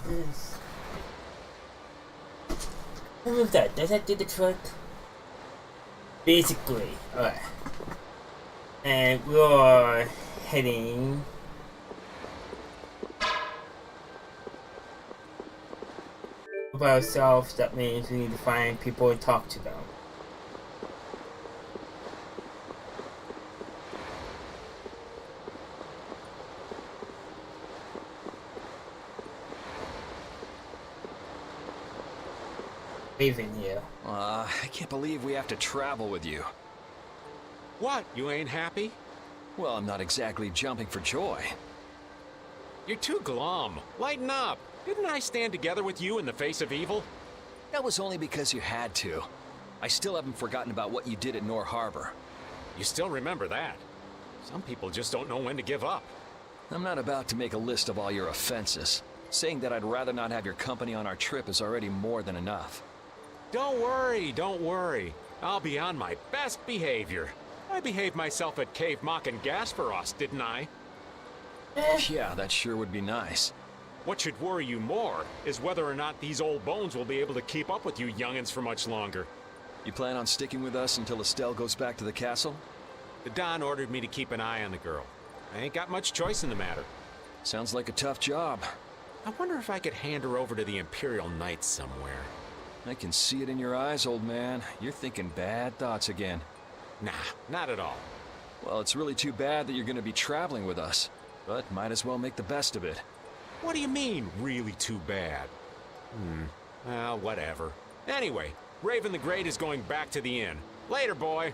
this? What was that? Does that do the trick? Basically, alright. And we're heading by ourselves. That means we need to find people and talk to them. Leaving here. I can't believe we have to travel with you. What, you ain't happy? Well, I'm not exactly jumping for joy. You're too glum. Lighten up. Didn't I stand together with you in the face of evil? That was only because you had to. I still haven't forgotten about what you did at Nor Harbor. You still remember that. Some people just don't know when to give up. I'm not about to make a list of all your offenses. Saying that I'd rather not have your company on our trip is already more than enough. Don't worry, don't worry. I'll be on my best behavior. I behaved myself at Cave Mock and Gasperos, didn't I? Yeah, that sure would be nice. What should worry you more is whether or not these old bones will be able to keep up with you youngins for much longer. You plan on sticking with us until Estelle goes back to the castle? The Don ordered me to keep an eye on the girl. I ain't got much choice in the matter. Sounds like a tough job. I wonder if I could hand her over to the Imperial Knights somewhere. I can see it in your eyes, old man. You're thinking bad thoughts again. Nah, not at all. Well, it's really too bad that you're going to be traveling with us, but might as well make the best of it. What do you mean, really too bad? Well, whatever. Anyway, Raven the Great is going back to the inn. Later, boy.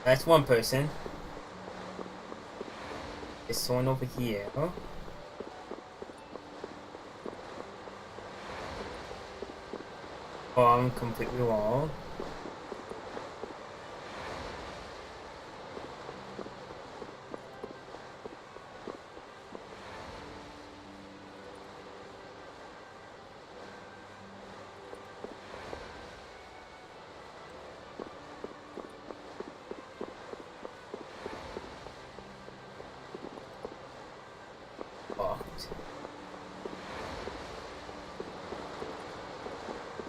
That's one person. This one over here. Oh, I'm completely wrong.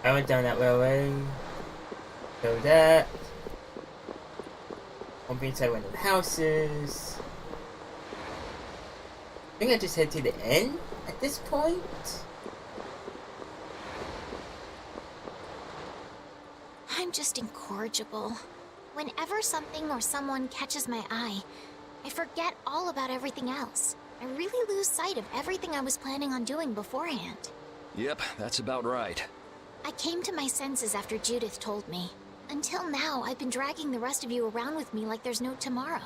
I went down that way already. So that. Won't be inside one of the houses. I think I just head to the end at this point. I'm just incorrigible. Whenever something or someone catches my eye, I forget all about everything else. I really lose sight of everything I was planning on doing beforehand. Yep, that's about right. I came to my senses after Judith told me. Until now, I've been dragging the rest of you around with me like there's no tomorrow.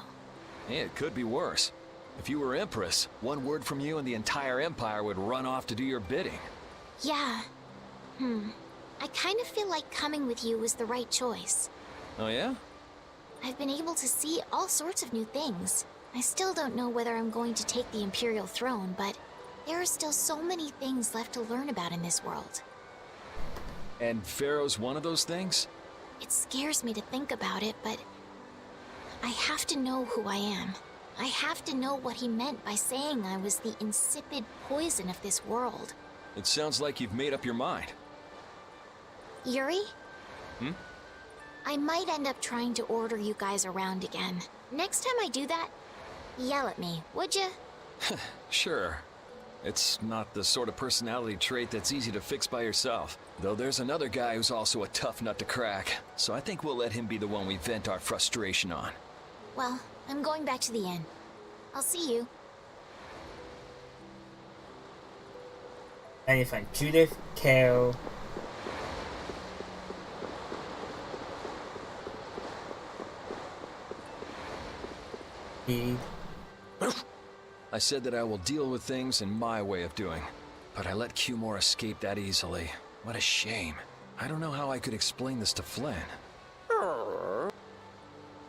Hey, it could be worse. If you were Empress, one word from you and the entire Empire would run off to do your bidding. Yeah. I kind of feel like coming with you was the right choice. Oh yeah? I've been able to see all sorts of new things. I still don't know whether I'm going to take the Imperial throne, but there are still so many things left to learn about in this world. And Pharaoh's one of those things? It scares me to think about it, but I have to know who I am. I have to know what he meant by saying I was the insipid poison of this world. It sounds like you've made up your mind. Yuri? I might end up trying to order you guys around again. Next time I do that, yell at me, would you? Sure. It's not the sort of personality trait that's easy to fix by yourself. Though there's another guy who's also a tough nut to crack, so I think we'll let him be the one we vent our frustration on. Well, I'm going back to the inn. I'll see you. I need to find Judith, Carol. Steve. I said that I will deal with things in my way of doing, but I let Cumore escape that easily. What a shame. I don't know how I could explain this to Flynn.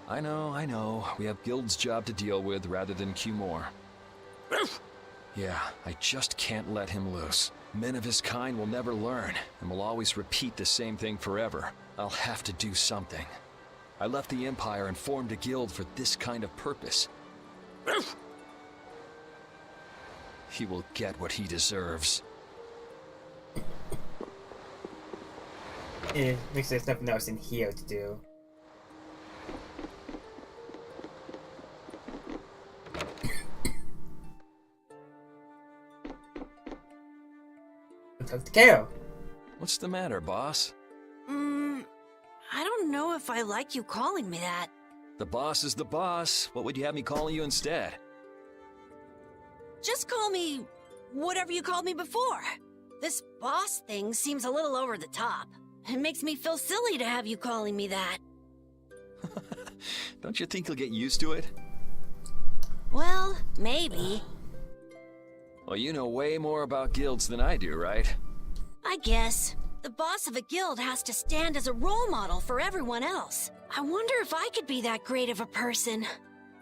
I know. We have Guild's job to deal with rather than Cumore. Yeah, I just can't let him loose. Men of his kind will never learn, and will always repeat the same thing forever. I'll have to do something. I left the Empire and formed a guild for this kind of purpose. He will get what he deserves. It makes there's nothing else in here to do. Talk to Kale. What's the matter, boss? I don't know if I like you calling me that. The boss is the boss. What would you have me calling you instead? Just call me whatever you called me before. This boss thing seems a little over the top. It makes me feel silly to have you calling me that. Don't you think you'll get used to it? Well, maybe. Well, you know way more about guilds than I do, right? I guess. The boss of a guild has to stand as a role model for everyone else. I wonder if I could be that great of a person.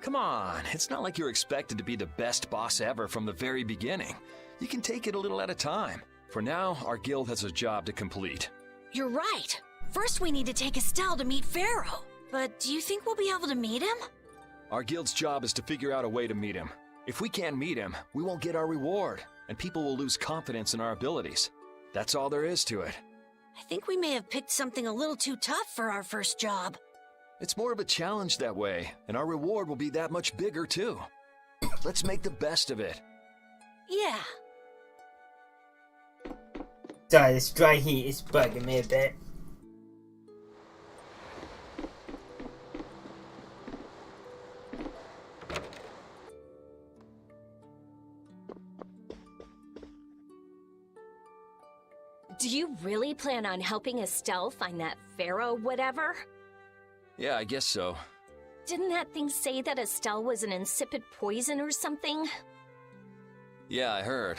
Come on, it's not like you're expected to be the best boss ever from the very beginning. You can take it a little at a time. For now, our guild has a job to complete. You're right. First we need to take Estelle to meet Pharaoh. But do you think we'll be able to meet him? Our guild's job is to figure out a way to meet him. If we can't meet him, we won't get our reward, and people will lose confidence in our abilities. That's all there is to it. I think we may have picked something a little too tough for our first job. It's more of a challenge that way, and our reward will be that much bigger too. Let's make the best of it. Yeah. Sorry, this dry heat is bugging me a bit. Do you really plan on helping Estelle find that Pharaoh whatever? Yeah, I guess so. Didn't that thing say that Estelle was an insipid poison or something? Yeah, I heard.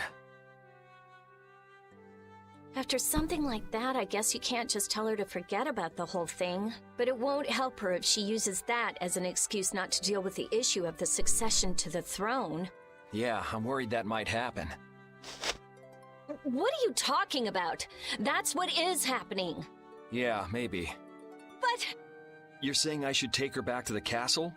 After something like that, I guess you can't just tell her to forget about the whole thing. But it won't help her if she uses that as an excuse not to deal with the issue of the succession to the throne. Yeah, I'm worried that might happen. What are you talking about? That's what is happening. Yeah, maybe. But... You're saying I should take her back to the castle?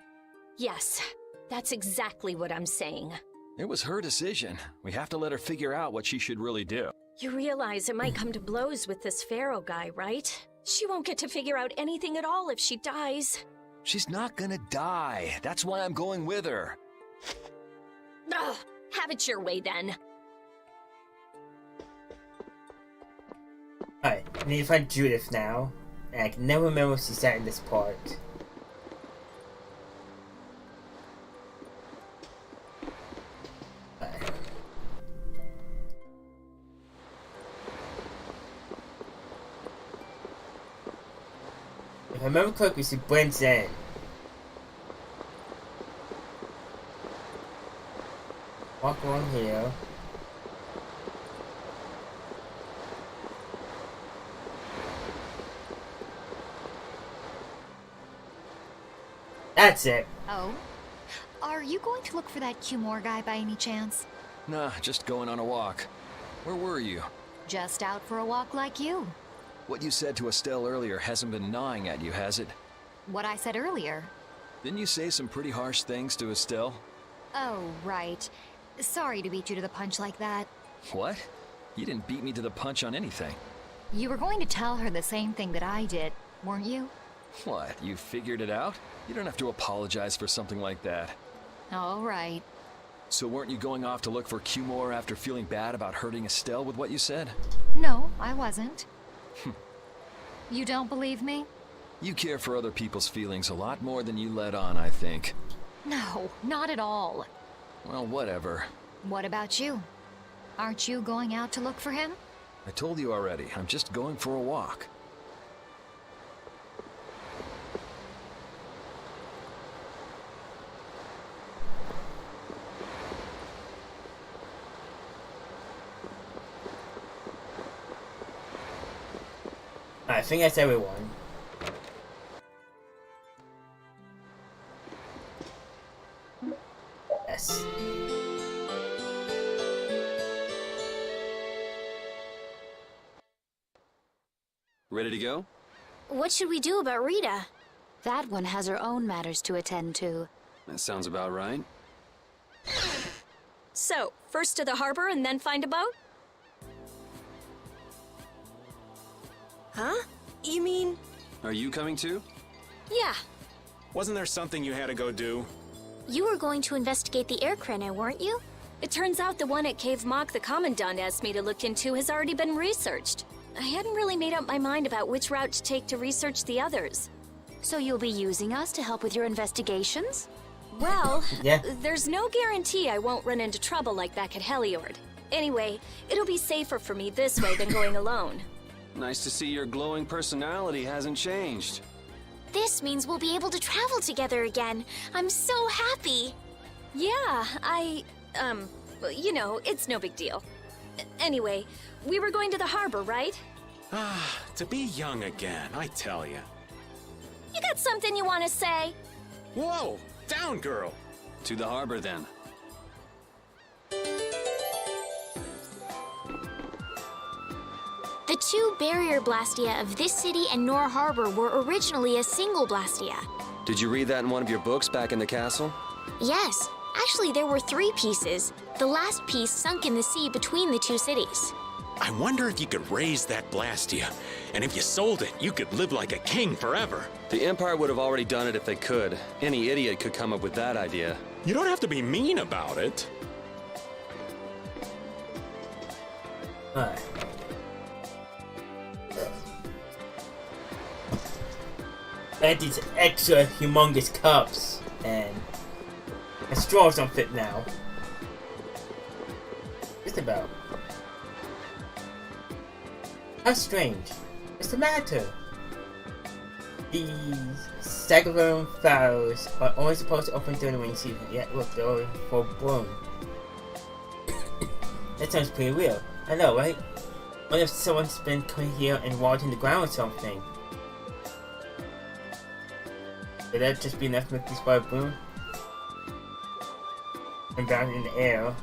Yes, that's exactly what I'm saying. It was her decision. We have to let her figure out what she should really do. You realize it might come to blows with this Pharaoh guy, right? She won't get to figure out anything at all if she dies. She's not gonna die. That's why I'm going with her. Ugh, have it your way then. Alright, I need to find Judith now. And I can never remember if she sat in this part. Alright. If I remember correctly, she blends in. Walk along here. That's it. Oh? Are you going to look for that Cumore guy by any chance? Nah, just going on a walk. Where were you? Just out for a walk like you. What you said to Estelle earlier hasn't been gnawing at you, has it? What I said earlier. Didn't you say some pretty harsh things to Estelle? Oh, right. Sorry to beat you to the punch like that. What? You didn't beat me to the punch on anything. You were going to tell her the same thing that I did, weren't you? What, you figured it out? You don't have to apologize for something like that. All right. So weren't you going off to look for Cumore after feeling bad about hurting Estelle with what you said? No, I wasn't. You don't believe me? You care for other people's feelings a lot more than you let on, I think. No, not at all. Well, whatever. What about you? Aren't you going out to look for him? I told you already, I'm just going for a walk. I think that's everyone. Yes. Ready to go? What should we do about Rita? That one has her own matters to attend to. That sounds about right. So, first to the harbor and then find a boat? Huh? You mean... Are you coming too? Yeah. Wasn't there something you had to go do? You were going to investigate the air crater, weren't you? It turns out the one at Cave Mock the Commandant asked me to look into has already been researched. I hadn't really made up my mind about which route to take to research the others. So you'll be using us to help with your investigations? Well, Yeah. there's no guarantee I won't run into trouble like back at Heliord. Anyway, it'll be safer for me this way than going alone. Nice to see your glowing personality hasn't changed. This means we'll be able to travel together again. I'm so happy. Yeah, well, you know, it's no big deal. Anyway, we were going to the harbor, right? Ah, to be young again, I tell ya. You got something you want to say? Whoa! Down, girl! To the harbor then. The two barrier blastia of this city and Nor Harbor were originally a single blastia. Did you read that in one of your books back in the castle? Yes, actually there were 3 pieces. The last piece sunk in the sea between the 2 cities. I wonder if you could raise that Blastia, and if you sold it, you could live like a king forever. The Empire would have already done it if they could. Any idiot could come up with that idea. You don't have to be mean about it. Alright. I had these extra humongous cups, and the straws don't fit now. Just about. How strange. What's the matter? These Sagamore flowers are only supposed to open during the rainy season, yet look, they're already full blown. That sounds pretty real. I know, right? What if someone's been coming here and watering the ground or something? Would that just be enough to make this fire bloom? And down in the air.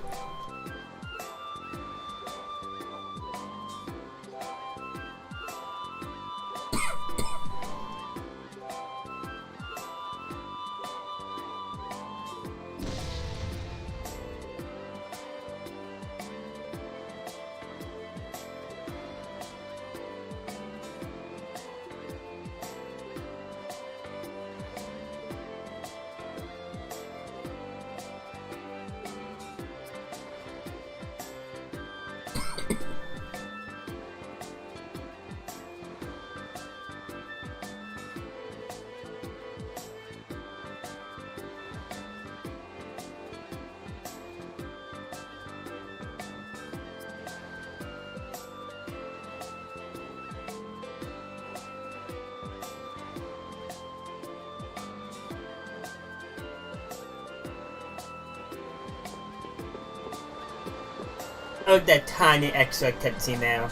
Oh, that tiny extra cutscene now.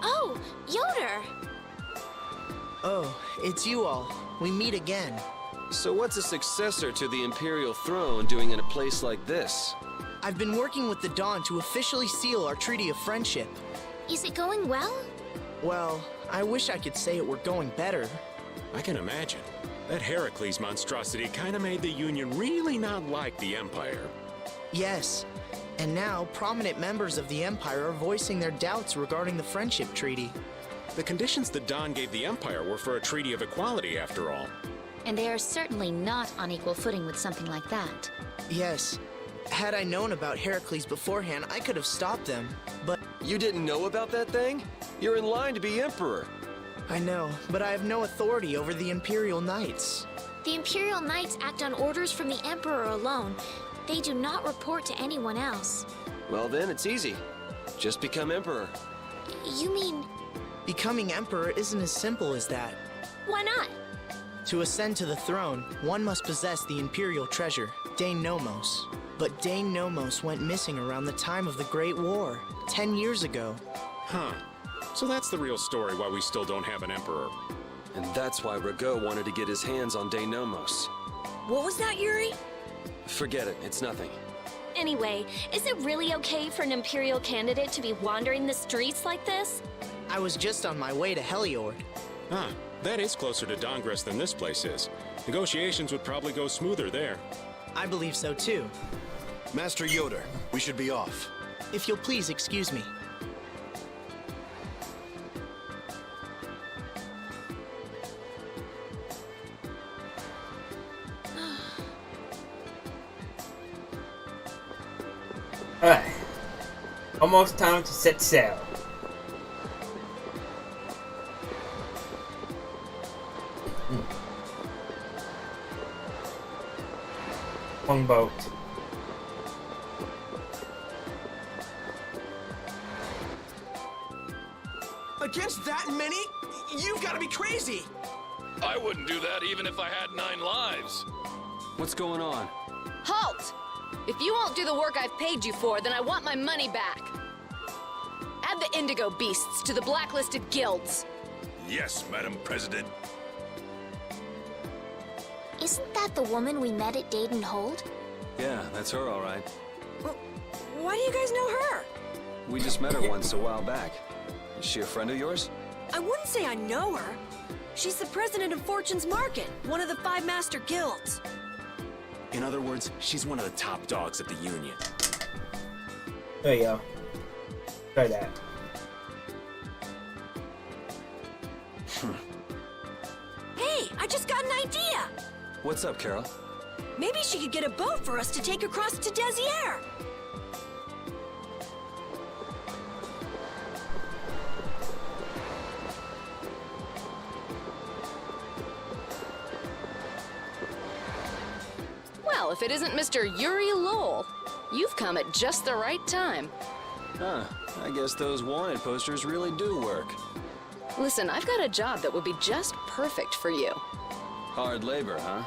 Oh, Yoder! Oh, it's you all. We meet again. So what's a successor to the Imperial throne doing in a place like this? I've been working with the Dawn to officially seal our Treaty of Friendship. Is it going well? Well, I wish I could say it were going better. I can imagine. That Heracles monstrosity kinda made the Union really not like the Empire. Yes, and now prominent members of the Empire are voicing their doubts regarding the Friendship Treaty. The conditions the Don gave the Empire were for a treaty of equality, after all. And they are certainly not on equal footing with something like that. Yes, had I known about Heracles beforehand, I could have stopped them, but... You didn't know about that thing? You're in line to be Emperor. I know, but I have no authority over the Imperial Knights. The Imperial Knights act on orders from the Emperor alone. They do not report to anyone else. Well then, it's easy. Just become Emperor. You mean... Becoming Emperor isn't as simple as that. Why not? To ascend to the throne, one must possess the Imperial treasure, Dane Nomos. But Dane Nomos went missing around the time of the Great War, 10 years ago. Huh. So that's the real story why we still don't have an Emperor. And that's why Rago wanted to get his hands on Dane Nomos. What was that, Yuri? Forget it, it's nothing. Anyway, is it really okay for an Imperial candidate to be wandering the streets like this? I was just on my way to Heliord. Huh. That is closer to Dongress than this place is. Negotiations would probably go smoother there. I believe so too. Master Yoder, we should be off. If you'll please excuse me. Alright. Almost time to set sail. One boat. Against that many? You've got to be crazy! I wouldn't do that even if I had 9 lives. What's going on? Halt! If you won't do the work I've paid you for, then I want my money back. Add the Indigo Beasts to the blacklisted guilds. Yes, Madam President. Isn't that the woman we met at Dayton Hold? Yeah, that's her, all right. Why do you guys know her? We just met her once a while back. Is she a friend of yours? I wouldn't say I know her. She's the president of Fortune's Market, one of the 5 master guilds. In other words, she's one of the top dogs at the Union. There you go. Try that. Hey, I just got an idea! What's up, Carol? Maybe she could get a boat for us to take across to Desier. Well, if it isn't Mr. Yuri Lowell, you've come at just the right time. Huh, I guess those wanted posters really do work. Listen, I've got a job that would be just perfect for you. Hard labor, huh?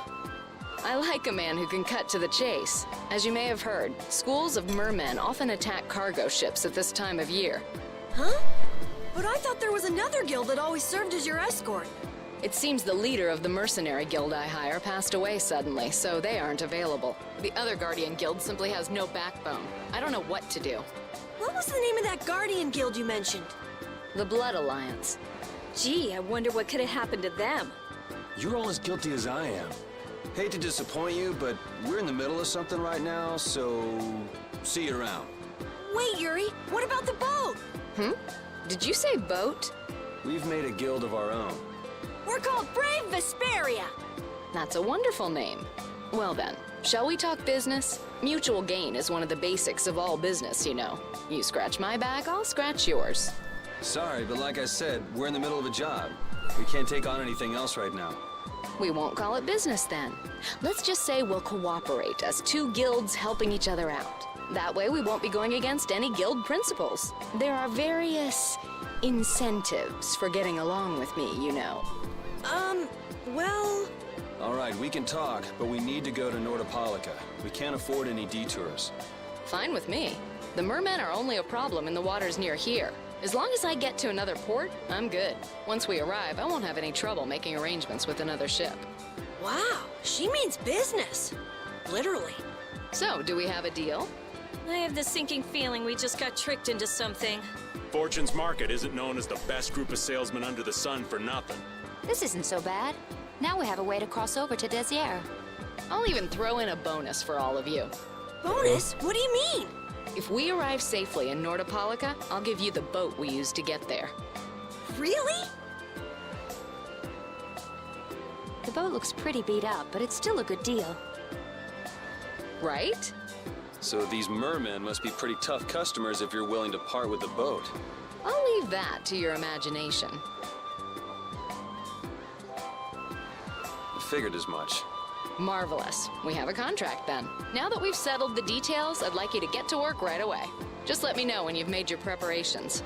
I like a man who can cut to the chase. As you may have heard, schools of mermen often attack cargo ships at this time of year. Huh? But I thought there was another guild that always served as your escort. It seems the leader of the mercenary guild I hire passed away suddenly, so they aren't available. The other Guardian guild simply has no backbone. I don't know what to do. What was the name of that Guardian guild you mentioned? The Blood Alliance. Gee, I wonder what could have happened to them. You're all as guilty as I am. Hate to disappoint you, but we're in the middle of something right now, so see you around. Wait, Yuri, what about the boat? Did you say boat? We've made a guild of our own. We're called Brave Vesperia. That's a wonderful name. Well then, shall we talk business? Mutual gain is one of the basics of all business, you know. You scratch my back, I'll scratch yours. Sorry, but like I said, we're in the middle of a job. We can't take on anything else right now. We won't call it business then. Let's just say we'll cooperate as 2 guilds helping each other out. That way we won't be going against any guild principles. There are various incentives for getting along with me, you know. Well... All right, we can talk, but we need to go to Nordopolica. We can't afford any detours. Fine with me. The mermen are only a problem in the waters near here. As long as I get to another port, I'm good. Once we arrive, I won't have any trouble making arrangements with another ship. Wow, she means business. Literally. So, do we have a deal? I have the sinking feeling we just got tricked into something. Fortune's Market isn't known as the best group of salesmen under the sun for nothing. This isn't so bad. Now we have a way to cross over to Desier. I'll even throw in a bonus for all of you. Bonus? What do you mean? If we arrive safely in Nordopolica, I'll give you the boat we used to get there. Really? The boat looks pretty beat up, but it's still a good deal. Right? So these mermen must be pretty tough customers if you're willing to part with the boat. I'll leave that to your imagination. I figured as much. Marvelous. We have a contract then. Now that we've settled the details, I'd like you to get to work right away. Just let me know when you've made your preparations.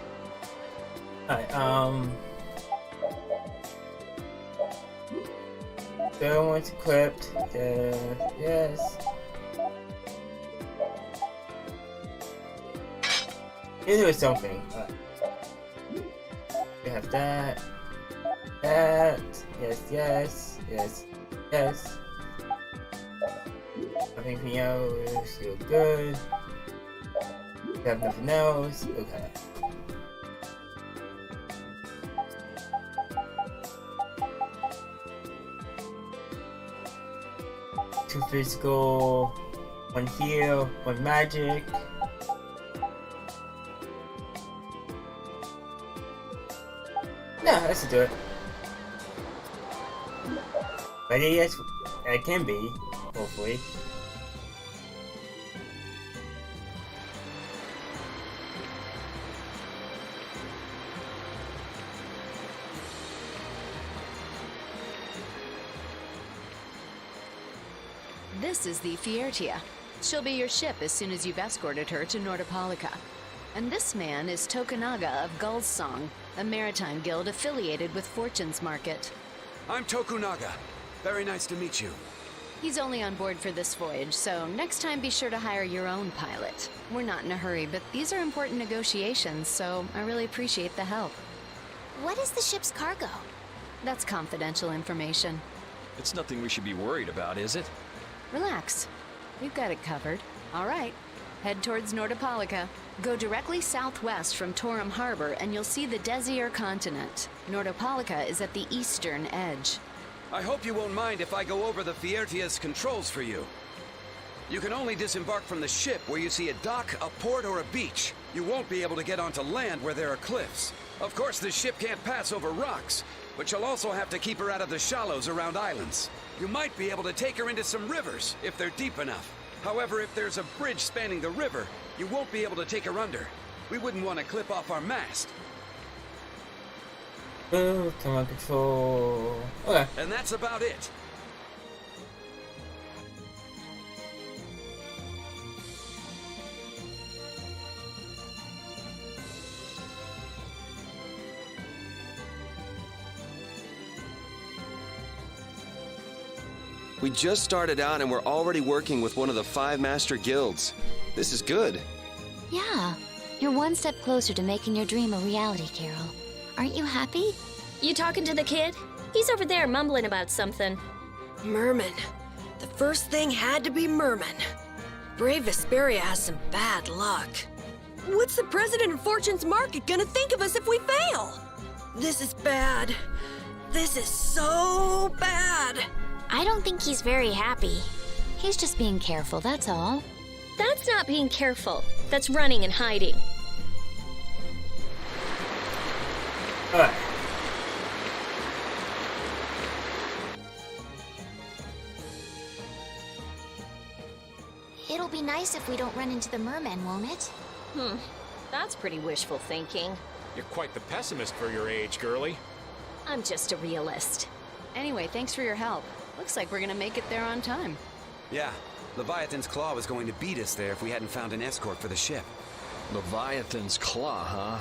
Alright, That one's equipped. Yes. Here is something. We have that. That. Yes. Everything else is good. We have nothing else. Okay. two physical, one heal, one magic. No, let's do it. But yes, it can be, hopefully. This is the Vesperia. She'll be your ship as soon as you've escorted her to Nordopolica. And this man is Tokunaga of Gull's Song, a maritime guild affiliated with Fortune's Market. I'm Tokunaga. Very nice to meet you. He's only on board for this voyage, so next time be sure to hire your own pilot. We're not in a hurry, but these are important negotiations, so I really appreciate the help. What is the ship's cargo? That's confidential information. It's nothing we should be worried about, is it? Relax. We've got it covered. All right. Head towards Nordopolica. Go directly southwest from Torum Harbor and you'll see the Desir continent. Nordopolica is at the eastern edge. I hope you won't mind if I go over the Vespertia's controls for you. You can only disembark from the ship where you see a dock, a port, or a beach. You won't be able to get onto land where there are cliffs. Of course, the ship can't pass over rocks, but you'll also have to keep her out of the shallows around islands. You might be able to take her into some rivers, if they're deep enough. However, if there's a bridge spanning the river, you won't be able to take her under. We wouldn't want to clip off our mast. Oh, command control. Okay. And that's about it. We just started out and we're already working with one of the 5 master guilds. This is good. Yeah, you're one step closer to making your dream a reality, Carol. Aren't you happy? You talking to the kid? He's over there mumbling about something. Merman. The first thing had to be Merman. Brave Vesperia has some bad luck. What's the president of Fortune's Market gonna think of us if we fail? This is bad. This is so bad. I don't think he's very happy. He's just being careful, that's all. That's not being careful. That's running and hiding. Alright. It'll be nice if we don't run into the mermen, won't it? That's pretty wishful thinking. You're quite the pessimist for your age, girlie. I'm just a realist. Anyway, thanks for your help. Looks like we're gonna make it there on time. Yeah, Leviathan's Claw was going to beat us there if we hadn't found an escort for the ship. Leviathan's Claw, huh?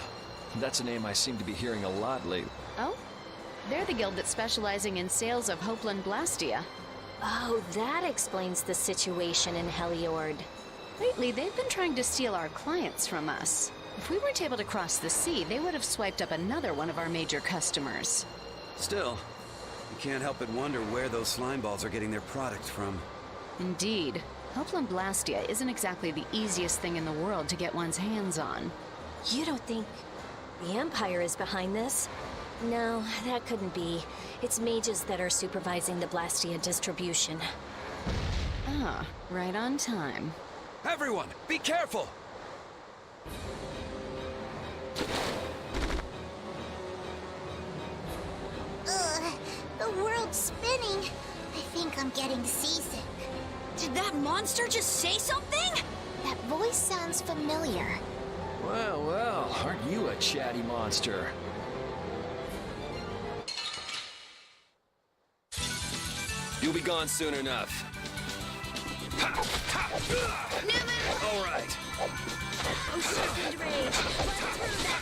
That's a name I seem to be hearing a lot lately. Oh? They're the guild that's specializing in sales of Hopeland Blastia. Oh, that explains the situation in Heliord. Lately, they've been trying to steal our clients from us. If we weren't able to cross the sea, they would have swiped up another one of our major customers. Still, you can't help but wonder where those slime balls are getting their product from. Indeed. Hopeland Blastia isn't exactly the easiest thing in the world to get one's hands on. You don't think the Empire is behind this? No, that couldn't be. It's mages that are supervising the Blastia distribution. Ah, right on time. Everyone, be careful! Ugh, the world's spinning. I think I'm getting seasick. Did that monster just say something? That voice sounds familiar. Well, well, aren't you a chatty monster? You'll be gone soon enough. All right. Oh, second rage.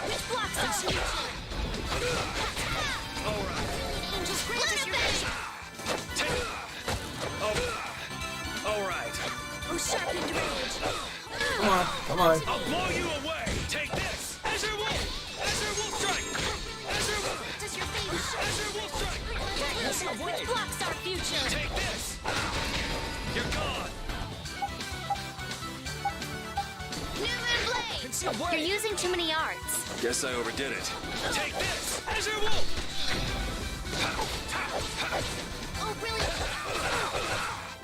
Which blocks us? All right. Angels grant us your aid. All right. Oh, sharpened rage. Come on, come on. I'll blow you away. Take this. Azure Wolf. Azure Wolf strike. Azure Wolf. Does your face Azure Wolf strike. which blocks our future? Take this. You're gone. Newman Blade! Conceal blade. You're using too many arts. Guess I overdid it. Take this. Azure Wolf. Oh, really?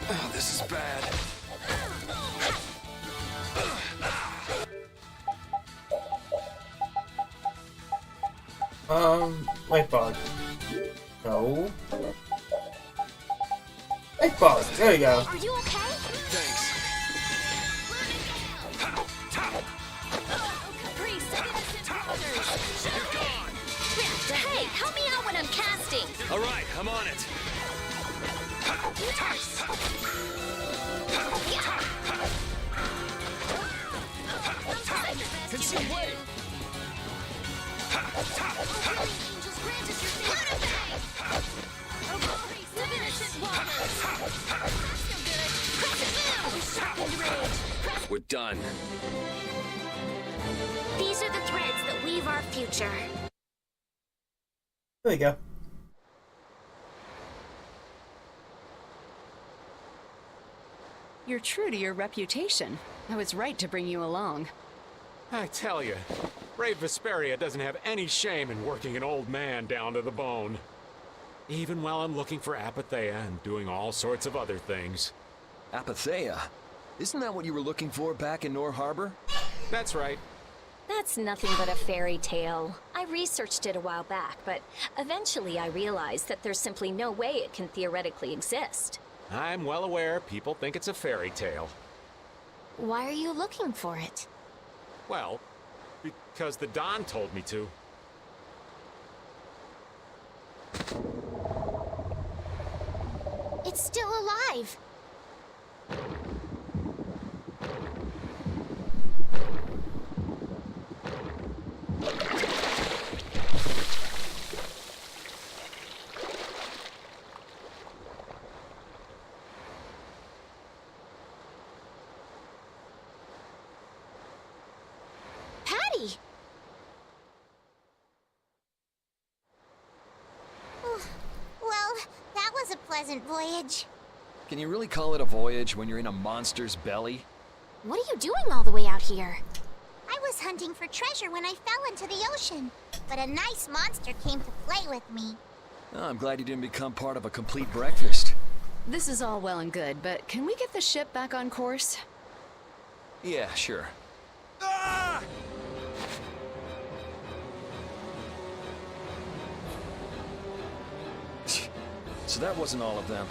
Oh, this is Light bulb. No. Light bulb. There we go. Are you okay? Thanks. You're gone. Hey, help me out when I'm casting. All right, I'm on it. Consume way. We're done. These are the threads that weave our future. There we go. You're true to your reputation. I was right to bring you along. I tell you, Brave Vesperia doesn't have any shame in working an old man down to the bone. Even while I'm looking for Apathea and doing all sorts of other things. Apathea? Isn't that what you were looking for back in Nor Harbor? That's right. That's nothing but a fairy tale. I researched it a while back, but eventually I realized that there's simply no way it can theoretically exist. I'm well aware people think it's a fairy tale. Why are you looking for it? Well, because the Don told me to. It's still alive. Patty! Well, that was a pleasant voyage. Can you really call it a voyage when you're in a monster's belly? What are you doing all the way out here? I was hunting for treasure when I fell into the ocean, but a nice monster came to play with me. Oh, I'm glad you didn't become part of a complete breakfast. This is all well and good, but can we get the ship back on course? Yeah, sure. Ah! So that wasn't all of them.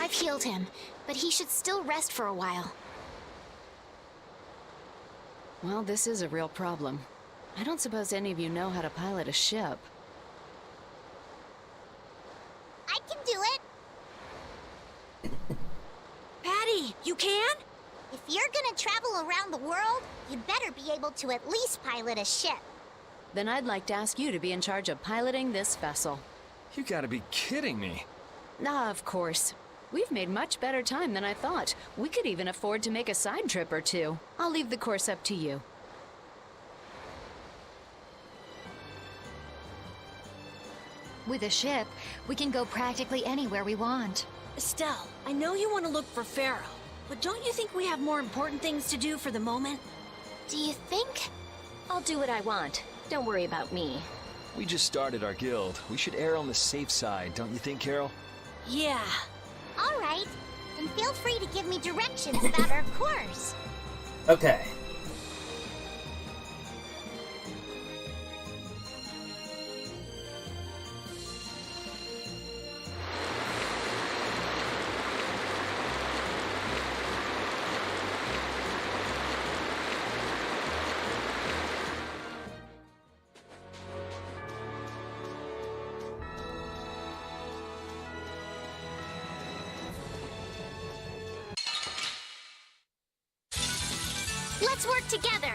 I've healed him, but he should still rest for a while. Well, this is a real problem. I don't suppose any of you know how to pilot a ship. I can do it! Patty, you can? If you're gonna travel around the world, you'd better be able to at least pilot a ship. Then I'd like to ask you to be in charge of piloting this vessel. You gotta be kidding me. Ah, of course. We've made much better time than I thought. We could even afford to make a side trip or two. I'll leave the course up to you. With a ship, we can go practically anywhere we want. Estelle, I know you want to look for Pharaoh, but don't you think we have more important things to do for the moment? Do you think? I'll do what I want. Don't worry about me. We just started our guild. We should err on the safe side, don't you think, Carol? Yeah. All right. Then feel free to give me directions about our course. Okay. Let's work together.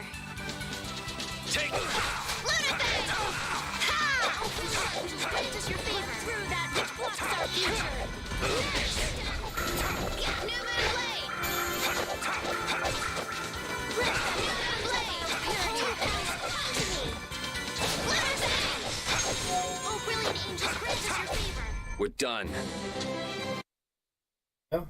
Take Lunafang! Ha! Grant us your favor through that which blocks our future. Newman Blade! Grant that Newman Blade! Purity comes to me! Lunafang! Oh, brilliant angels, grant us your favor. We're done. Oh.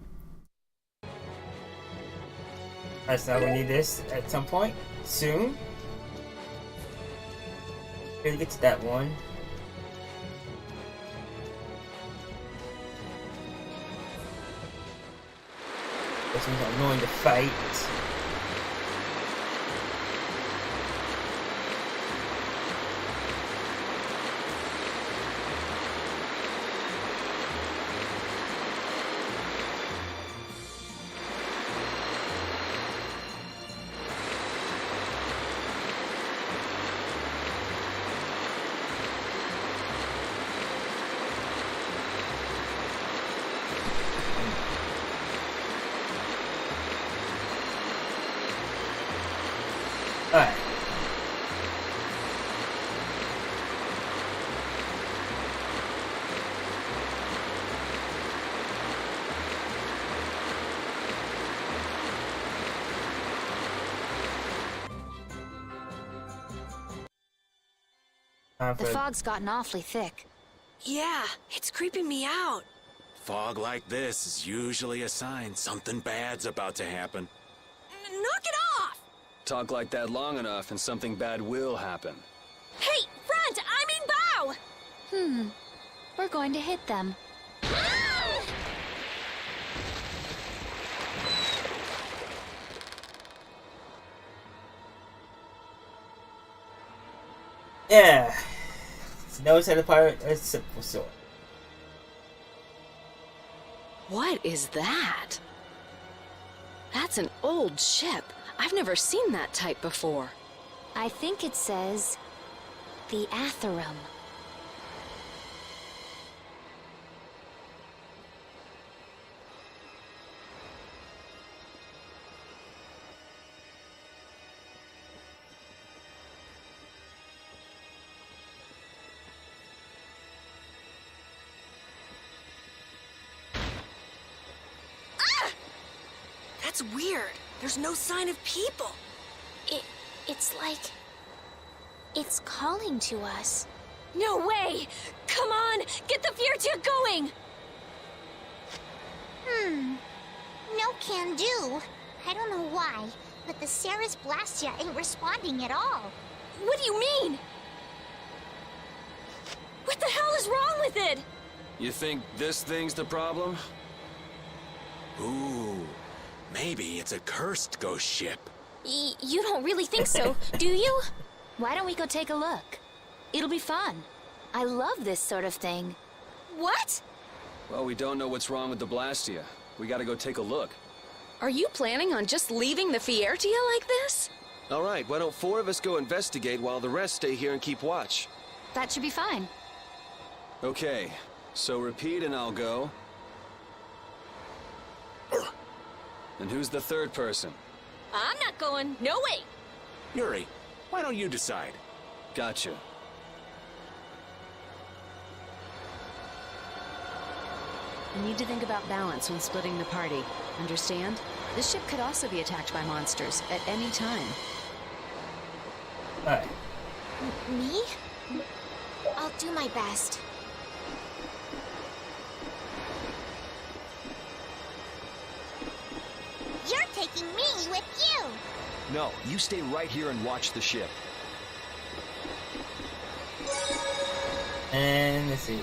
Alright, so we need this at some point. Soon. Maybe get to that one. which means I'm annoying the fight. Alright. The fog's gotten awfully thick. Yeah, it's creeping me out. Fog like this is usually a sign something bad's about to happen. Knock it off! Talk like that long enough and something bad will happen. Hey, front! I mean bow! We're going to hit them. Yeah. No set of pirate, a simple sword. What is that? That's an old ship. I've never seen that type before. I think it says the Atherum. That's weird. There's no sign of people. It's like... it's calling to us. No way! Come on! Get the Fiertia going! No can do. I don't know why, but the Ceres Blastia ain't responding at all. What do you mean? What the hell is wrong with it? You think this thing's the problem? Ooh, maybe it's a cursed ghost ship. You don't really think so, do you? Why don't we go take a look? It'll be fun. I love this sort of thing. What? Well, we don't know what's wrong with the Blastia. We gotta go take a look. Are you planning on just leaving the Fiertia like this? All right, why don't 4 of us go investigate while the rest stay here and keep watch? That should be fine. Okay, so repeat and I'll go. And who's the third person? I'm not going. No way. Yuri, why don't you decide? Gotcha. You need to think about balance when splitting the party. Understand? This ship could also be attacked by monsters at any time. Alright. Me? I'll do my best. You're taking me with you! No, you stay right here and watch the ship. And let's see.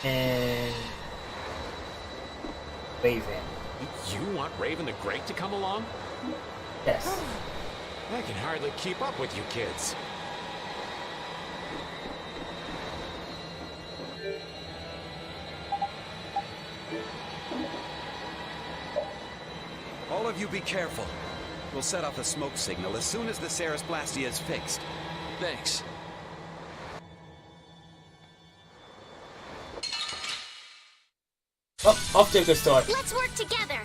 And Raven. You want Raven the Great to come along? Yes. I can hardly keep up with you kids. All of you be careful. We'll set off a smoke signal as soon as the Ceres Blastia is fixed. Thanks. Oh, off to a good start. Let's work together!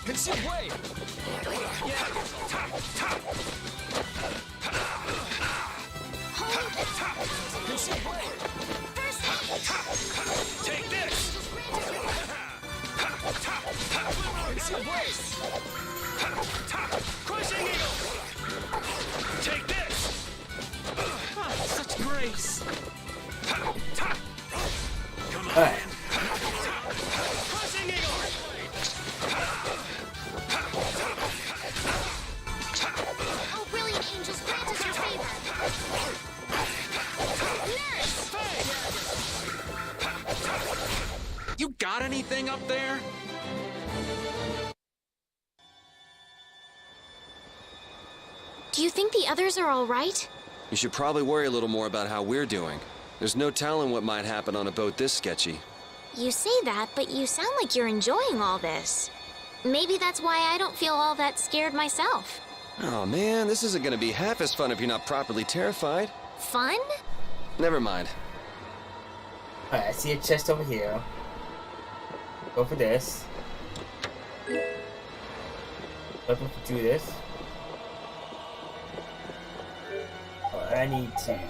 Conceal way! Conceal way! Take this! Conceal way! Crushing Eagle! Take this! Such grace! Come on! Alright. Crushing Eagle! Oh, brilliant angels, grant us your favor! Nurse! You got anything up there? Do you think the others are all right? You should probably worry a little more about how we're doing. There's no telling what might happen on a boat this sketchy. You say that, but you sound like you're enjoying all this. Maybe that's why I don't feel all that scared myself. Oh man, this isn't gonna be half as fun if you're not properly terrified. Fun? Never mind. Alright, I see a chest over here. Go for this. Weapon to do this. Oh, I need to.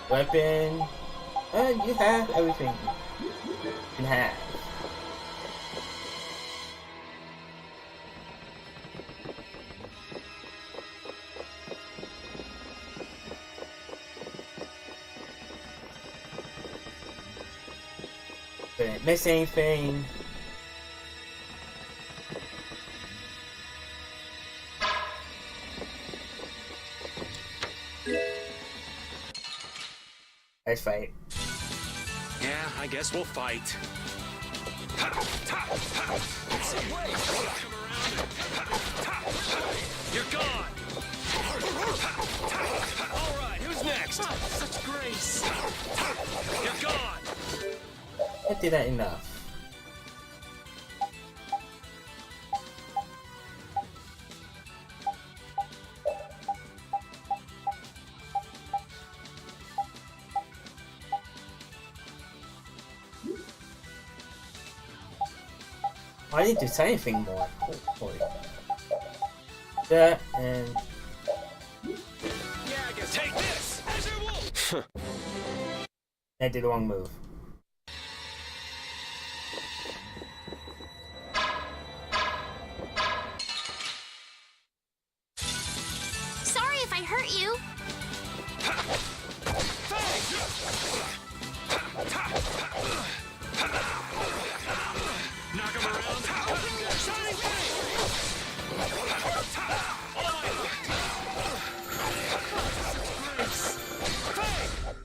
Weapon. You have everything. You can have. Didn't miss anything. Let's fight. Yeah, I guess we'll fight. You're gone! Alright, who's next? Such grace! You're gone! I did that enough. I didn't do anything more. Holy. That and Yeah, I guess. Take this! Azure Wolf! I did the wrong move. Sorry if I hurt you. Knock him around. Shining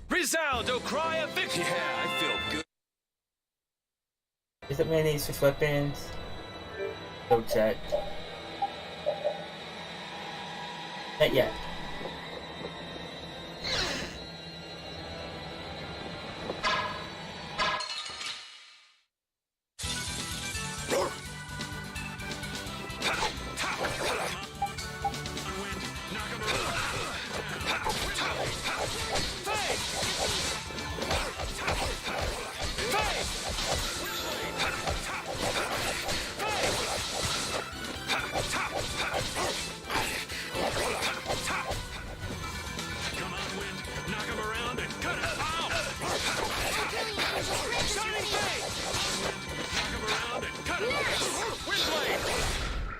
Resound, O cry of victory! Yeah, I feel good. Is it many switch weapons? Go check. Not yet.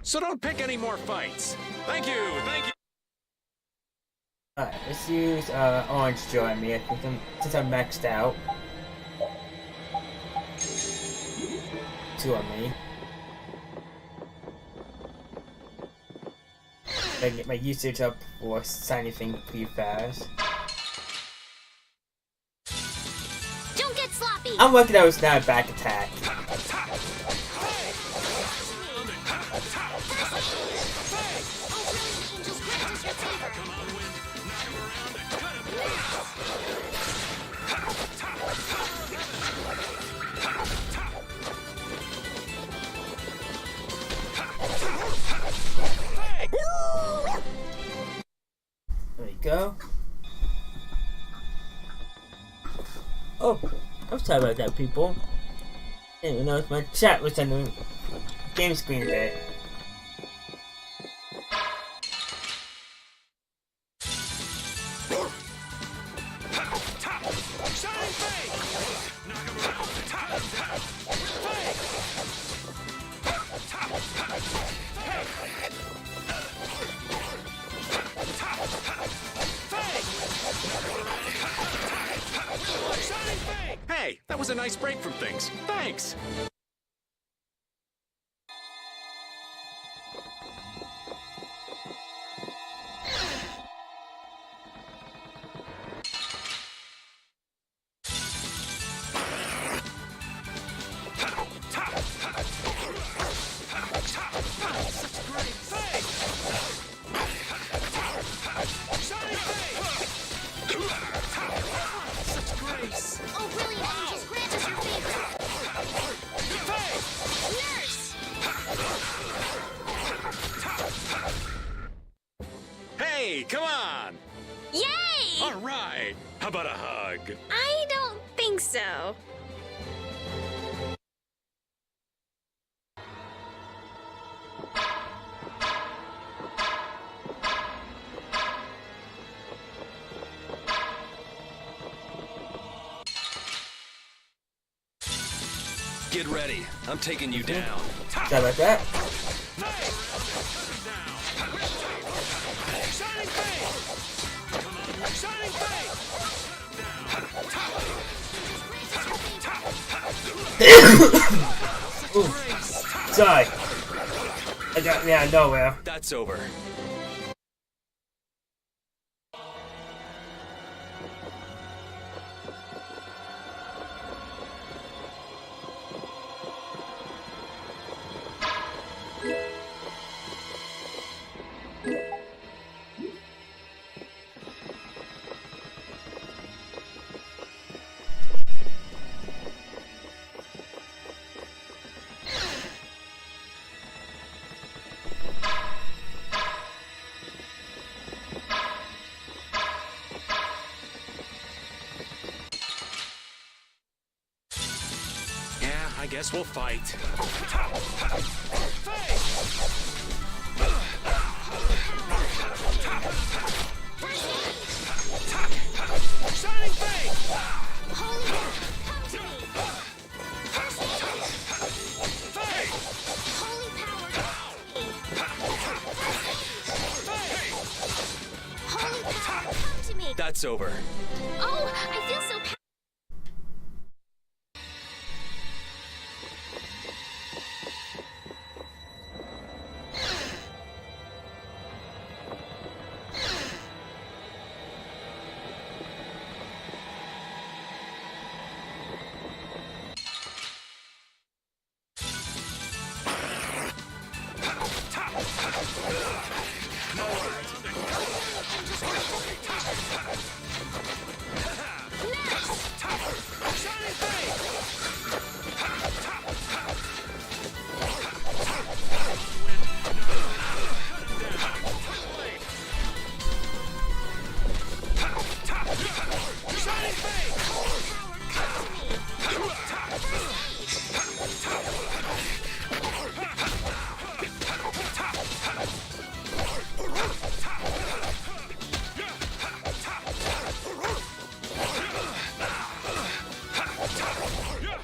So don't pick any more fights. Thank you, thank you. Alright, let's use orange Joe on me. I think since I'm maxed out. 2 on me. I can get my usage up for signing thing pretty fast. Don't get sloppy. I'm lucky that was not a back attack. There we go. Oh, I'm sorry about that, people. I didn't even know if my chat was on the game screen there. Hey, that was a nice break from things. Thanks. Yay! All right. How about a hug? I don't think so. Get ready. I'm taking you down. Sorry about that. Shining Face! Come on, Shining Face! Ooh. Sorry. I got me out of nowhere. That's over. I guess we'll fight. Shining Face! Holy come to me! Holy power, Holy power, come to me! That's over. Oh, I feel so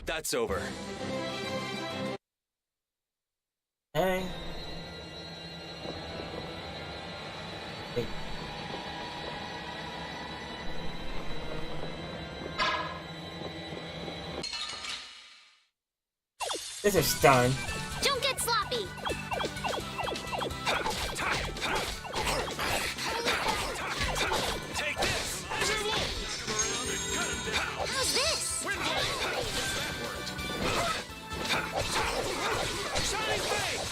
That's over. Hey. This is stun. Don't get sloppy! Take this! How's this? Shining Face!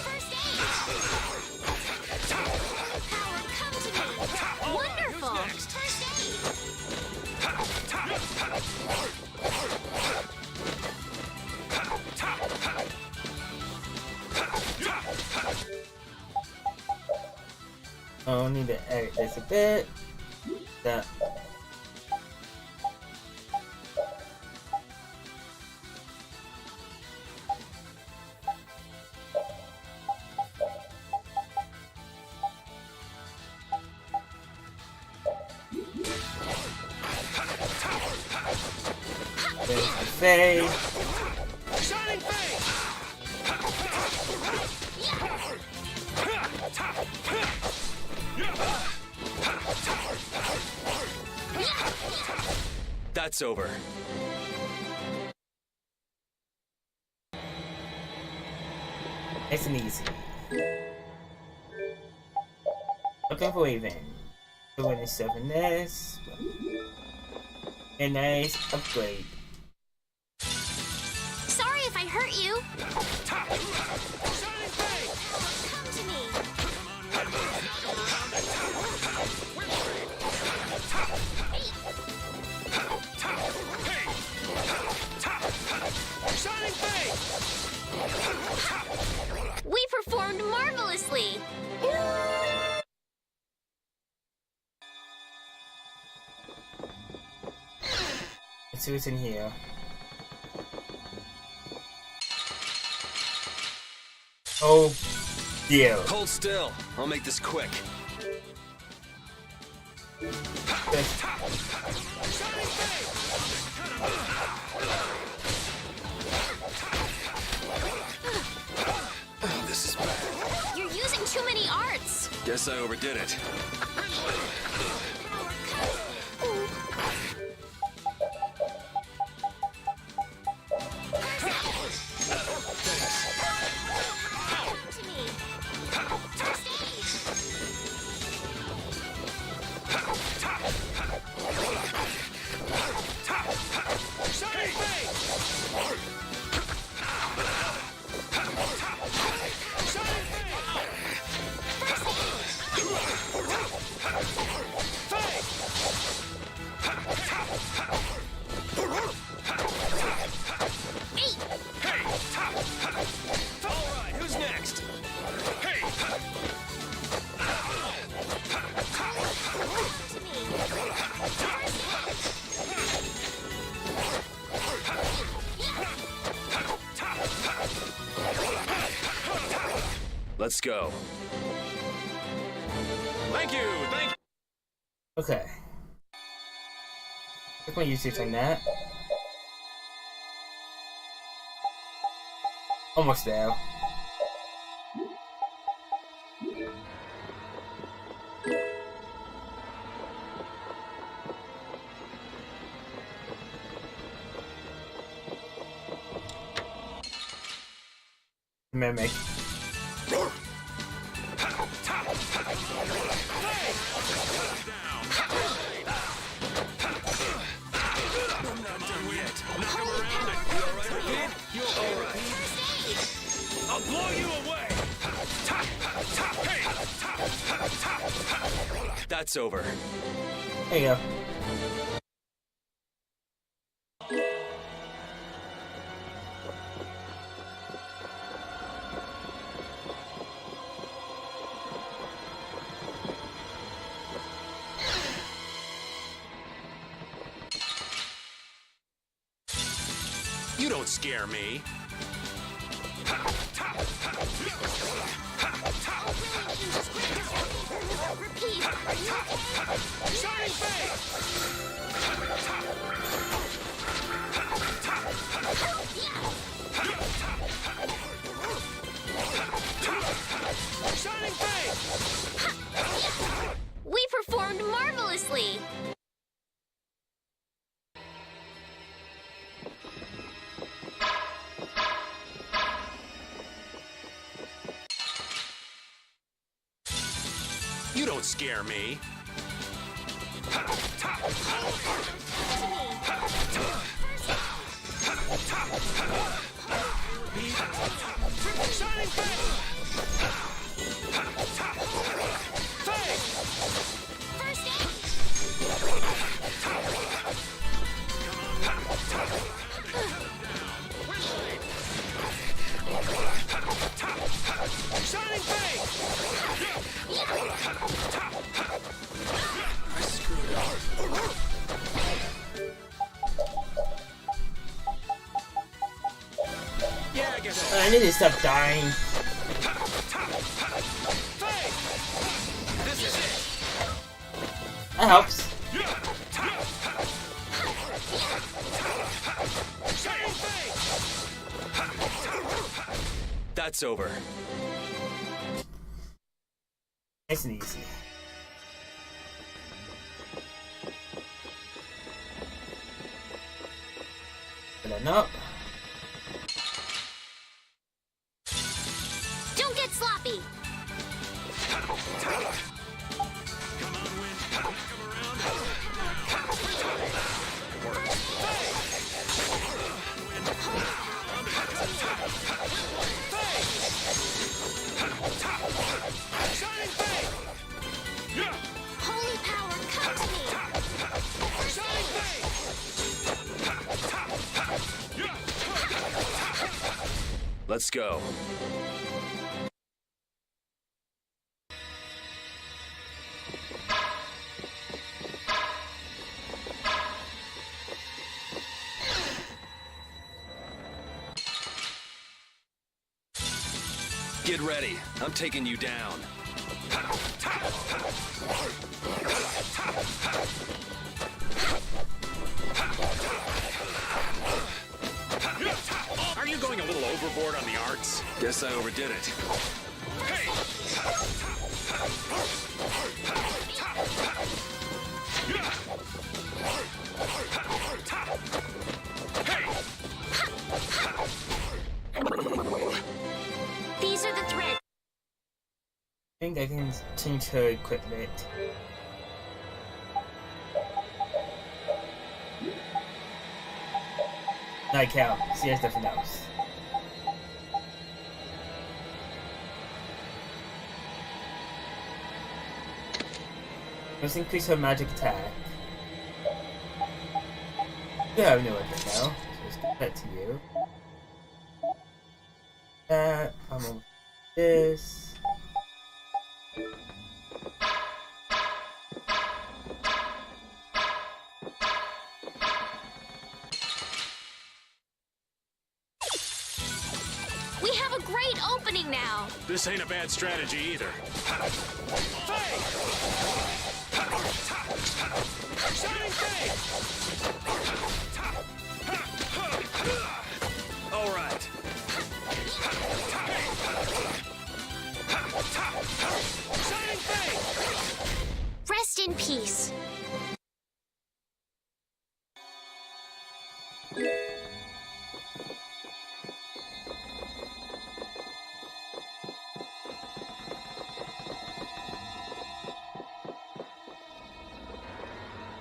First aid! Power, come to me! Wonderful! First aid! I'll need to edit this a bit. That. There's the fade. Shining Face! That's over. Nice and easy. Looking for even. Doing this 7S. A nice upgrade. Sorry if I hurt you! Shining Face! Come to me! Shining Face! We performed marvelously! see what's in here. Oh dear. Hold still. I'll make this quick. This is bad. You're using too many arts. Guess I overdid it. Let's go. Thank you. Okay. Click my usage on that. Almost there. Mimic. I'll blow you away! That's over. There you go. You don't scare me. We performed marvelously. You don't scare me. I need to stop dying. That helps. That's over. Nice and easy. But no. Don't get sloppy. Holy power, come to me. Let's go. Get ready. I'm taking you down. Are you going a little overboard on the arts? Guess I overdid it. Hey! These are the threads. I think I can change her equipment. I count. She has nothing else. Let's increase her magic attack. You have no weapon now, so let's give that to you. That, I'm on this. We have a great opening now. This ain't a bad strategy either. Shining Face! All right. Shining Face! Rest in peace.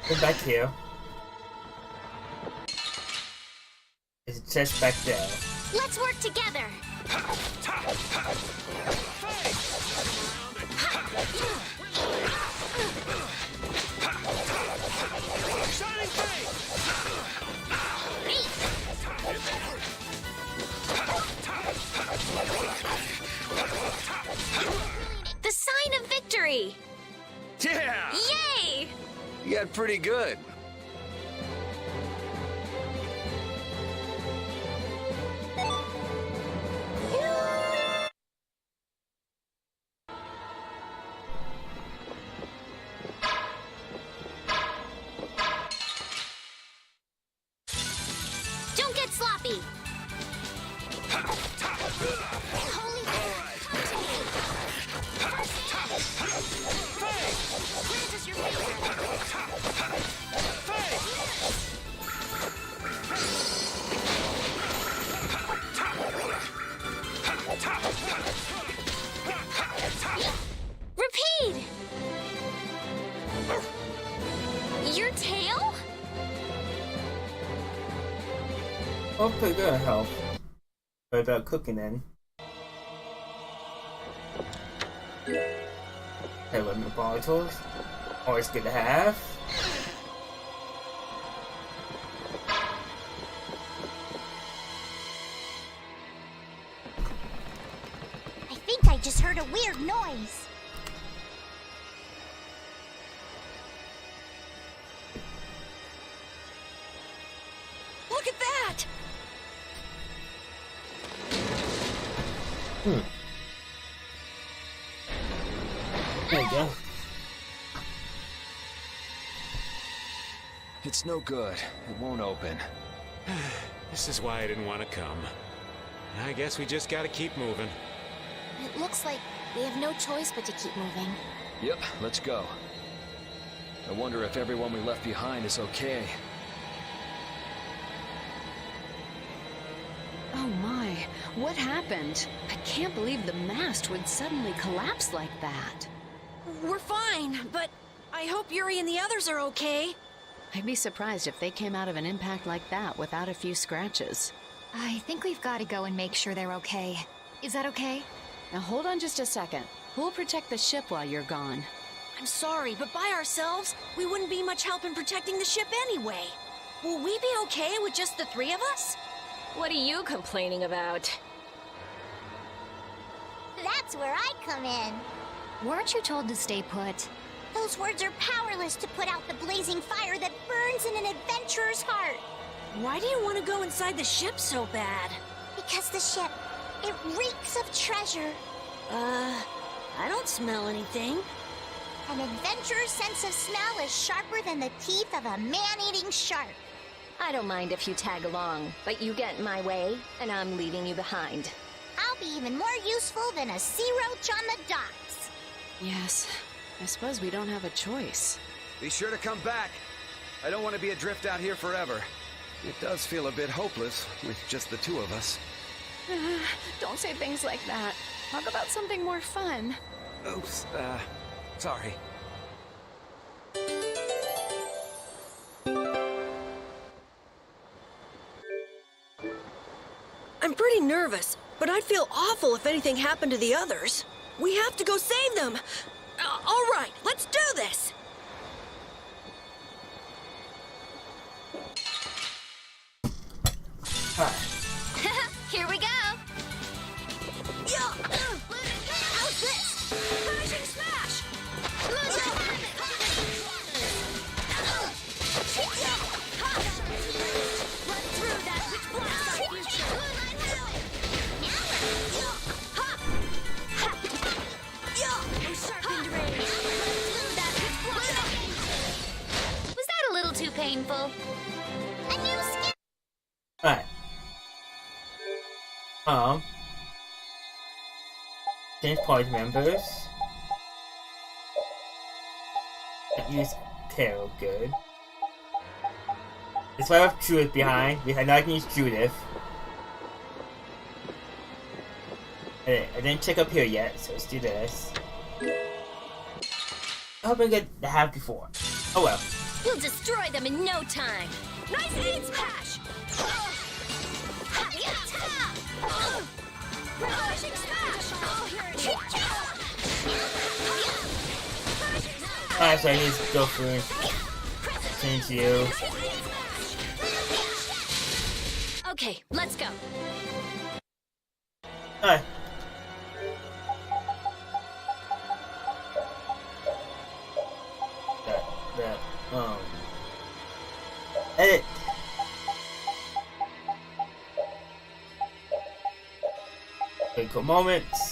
Go back here. There's a chest back there. Let's work together. Shining The sign of victory. Yeah! Yay! You got pretty good. Don't get sloppy. Holy Grant us your Repeat! Your tail? Oh, pretty good health. What about cooking then? Hey, lemon bottles. Always good to have. I think I just heard a weird noise. Look at that! There you go. It's no good. It won't open. This is why I didn't want to come. I guess we just gotta keep moving. It looks like we have no choice but to keep moving. Yep, let's go. I wonder if everyone we left behind is okay. Oh my, what happened? I can't believe the mast would suddenly collapse like that. We're fine, but I hope Yuri and the others are okay. I'd be surprised if they came out of an impact like that without a few scratches. I think we've got to go and make sure they're okay. Is that okay? Now hold on just a second. Who'll protect the ship while you're gone? I'm sorry, but by ourselves, we wouldn't be much help in protecting the ship anyway. Will we be okay with just the three of us? What are you complaining about? That's where I come in. Weren't you told to stay put? Those words are powerless to put out the blazing fire that burns in an adventurer's heart. Why do you want to go inside the ship so bad? Because the ship, it reeks of treasure. I don't smell anything. An adventurer's sense of smell is sharper than the teeth of a man-eating shark. I don't mind if you tag along, but you get in my way, and I'm leaving you behind. I'll be even more useful than a sea roach on the docks. Yes, I suppose we don't have a choice. Be sure to come back. I don't want to be adrift out here forever. It does feel a bit hopeless with just the two of us. Don't say things like that. Talk about something more fun. Oops, sorry. I'm pretty nervous, but I'd feel awful if anything happened to the others. We have to go save them. All right, let's do this. Here we go. How's this? Finishing smash! Run through that which blocks our future. Sharpened rage. That which blocks our future. Was that a little too painful? A new skin. Alright. Change party members. Use Carol, good. That's why I have Judith behind. I know I can use Judith. I didn't check up here yet, so let's do this. I hope I get the have before. Oh well. We'll destroy them in no time. Nice aid smash! Finishing smash! Alright, so I need to go through and change you. Okay, let's go. Alright. Edit. Critical moments.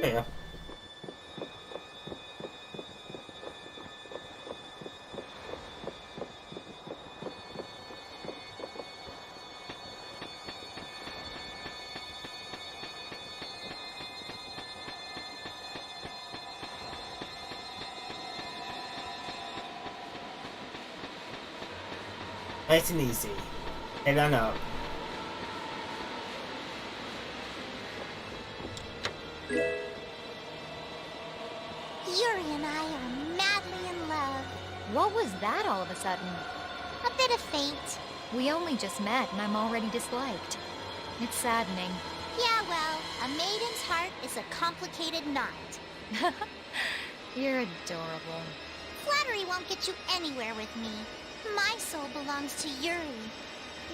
Yeah. Nice and easy. Head on up. Yuri and I are madly in love. What was that all of a sudden? A bit of fate. We only just met and I'm already disliked. It's saddening. Yeah, well, a maiden's heart is a complicated knot. You're adorable. Flattery won't get you anywhere with me. My soul belongs to Yuri.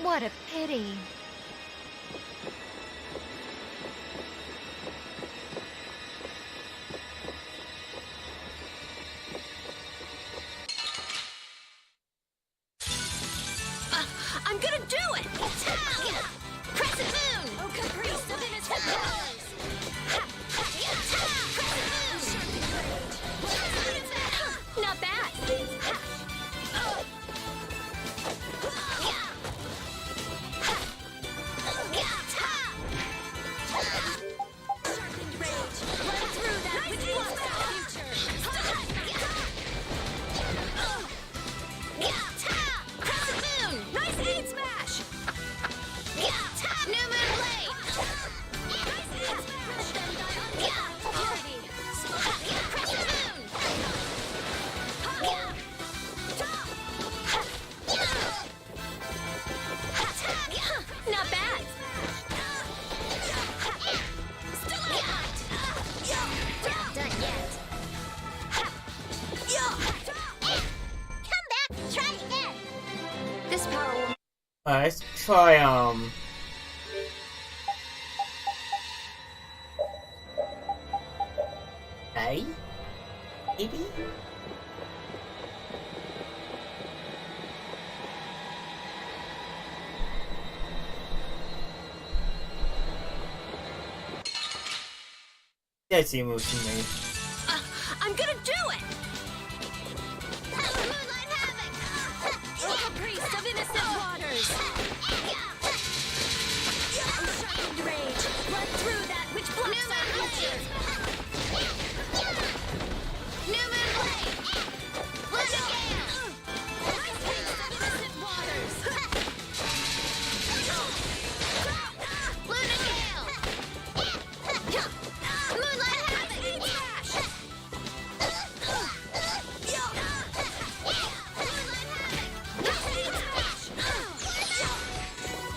What a pity. I'm gonna do it! Crescent Moon! Oh, Caprice, the Venus for Pros! Not bad! Sharpened rage. Run through that which blocks our future. Crescent Moon! Nice aid smash! New Moon This power will... Let's try, A? Maybe? That seems moves to me. I'm gonna do it! Moonlight Havoc! Oh, priest of innocent waters! Unsharpened rage, run through that which blocks our future! New Moon Blade! Lunar Gale! Priest of innocent waters! Lunar Gale! Moonlight Havoc!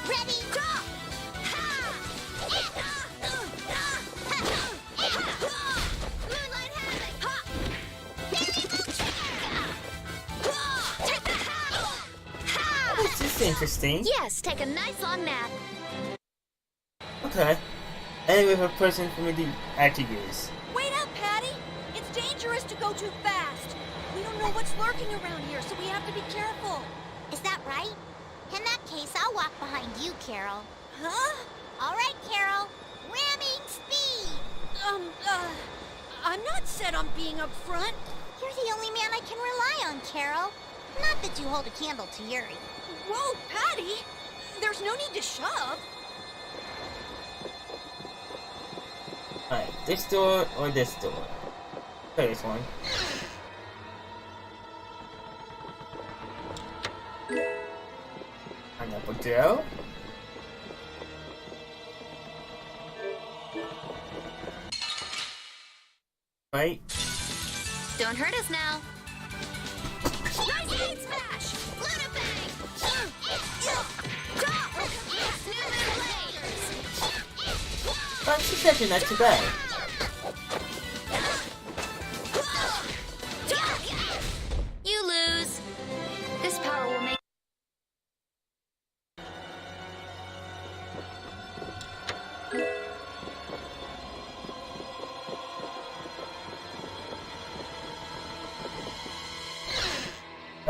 Ready? Drop! Moonlight Havoc! Take the hat! This is interesting. Yes, take a nice long nap. Okay. And we have a person for me to actually use. Wait up, Patty! It's dangerous to go too fast. We don't know what's lurking around here, so we have to be careful. Is that right? In that case, I'll walk behind you, Carol. Huh? All right, Carol. Ramming speed! I'm not set on being up front. You're the only man I can rely on, Carol. Not that you hold a candle to Yuri. Whoa, Patty! There's no need to shove. Alright, this door or this door? Try this one. Pineapple Joe. Right. Don't hurt us now. Nice aid smash! Lunar Bang! But she's actually not too bad. You lose. This power will make...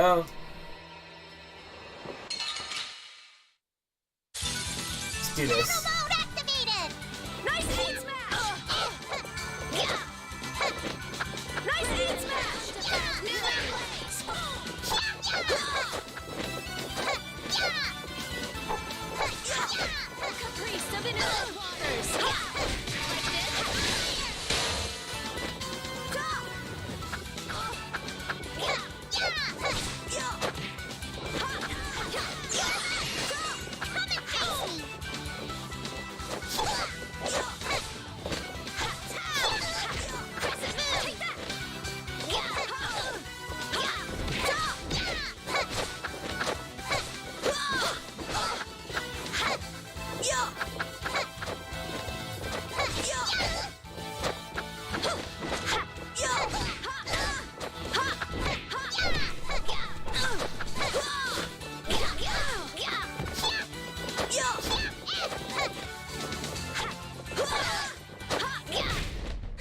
Oh. Let's do this. Mode activated! Nice aid smash! Nice aid smash! Priest of innocent waters!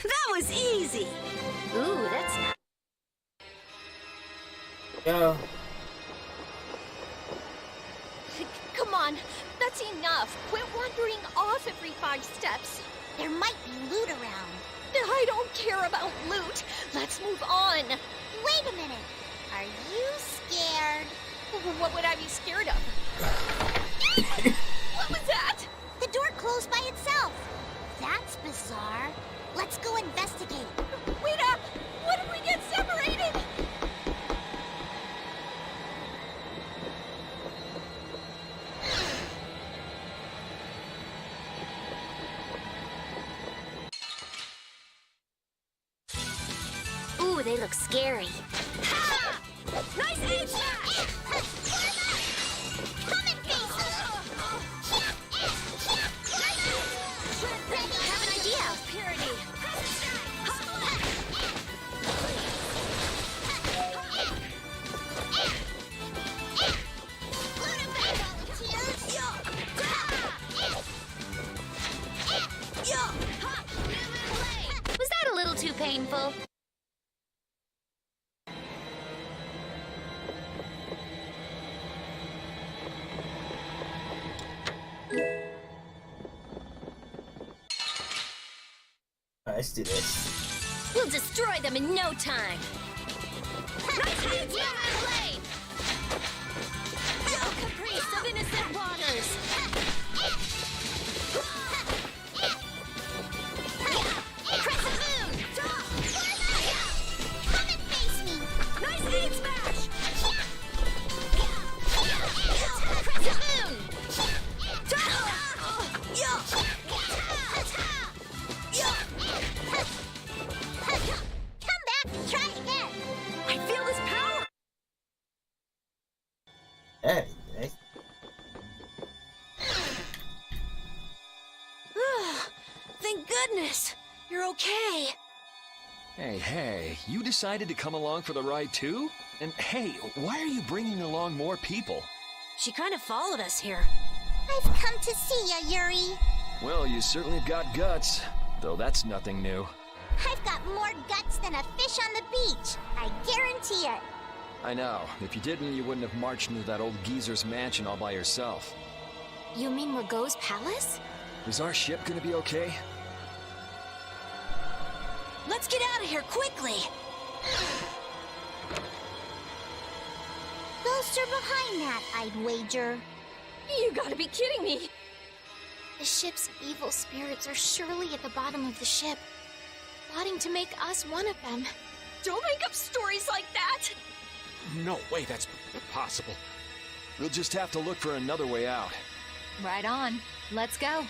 That was easy! Ooh, that's not... Go. Come on, that's enough. Quit wandering off every 5 steps. There might be loot around. I don't care about loot. Let's move on. Wait a minute. Are you scared? What would I be scared of? What was that? The door closed by itself. That's bizarre. Let's go investigate. Wait up! What if we get separated? Ooh, they look scary. Nice aid smash! Come and face I have an idea. Purity. let's do this. We'll destroy them in no time. No caprice of innocent waters. Crescent Moon! Come and face me! Nice aid smash! Crescent Moon! Come back and try again! I feel this power! Hey, nice. Thank goodness! You're okay! Hey, you decided to come along for the ride too? And hey, why are you bringing along more people? She kind of followed us here. I've come to see ya, Yuri. Well, you certainly have got guts, though that's nothing new. I've got more guts than a fish on the beach. I guarantee it. I know. If you didn't, you wouldn't have marched into that old geezer's mansion all by yourself. You mean Rago's palace? Is our ship gonna be okay? Let's get out of here quickly! Ghosts are behind that, I'd wager. You gotta be kidding me! The ship's evil spirits are surely at the bottom of the ship, plotting to make us one of them. Don't make up stories like that! No way that's possible. We'll just have to look for another way out. Right on. Let's go.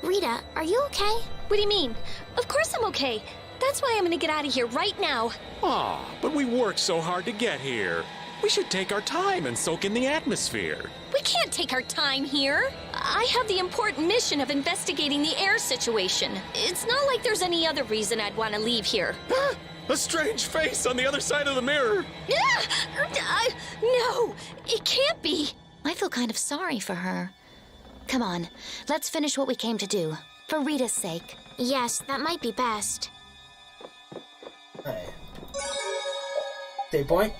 Rita, are you okay? What do you mean? Of course I'm okay. That's why I'm gonna get out of here right now. Ah, but we worked so hard to get here. We should take our time and soak in the atmosphere. We can't take our time here. I have the important mission of investigating the air situation. It's not like there's any other reason I'd want to leave here. A strange face on the other side of the mirror. No, it can't be. I feel kind of sorry for her. Come on, let's finish what we came to do. For Rita's sake. Yes, that might be best. Alright. Stay point.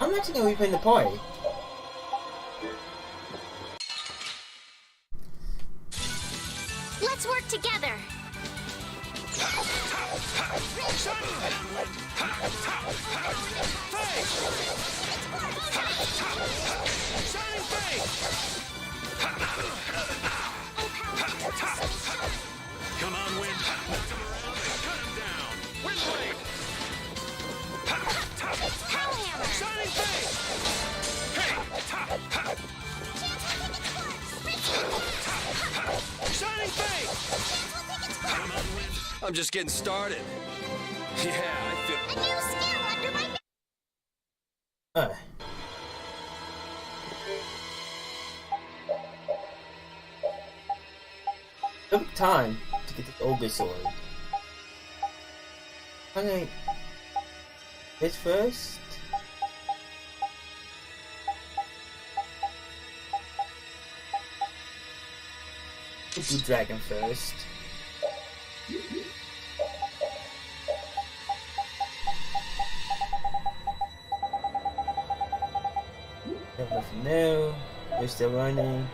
I'm not going to replay the party. Let's work together. Come on, Wind. Cut him down. Wind blade. Shining face. Hey. Shining face. Come on, Wind. I'm just getting started. Yeah, I feel... A new skill under my... Took time to get this ogre sword. Okay. This first. Blue dragon first. Nothing new. You're still running.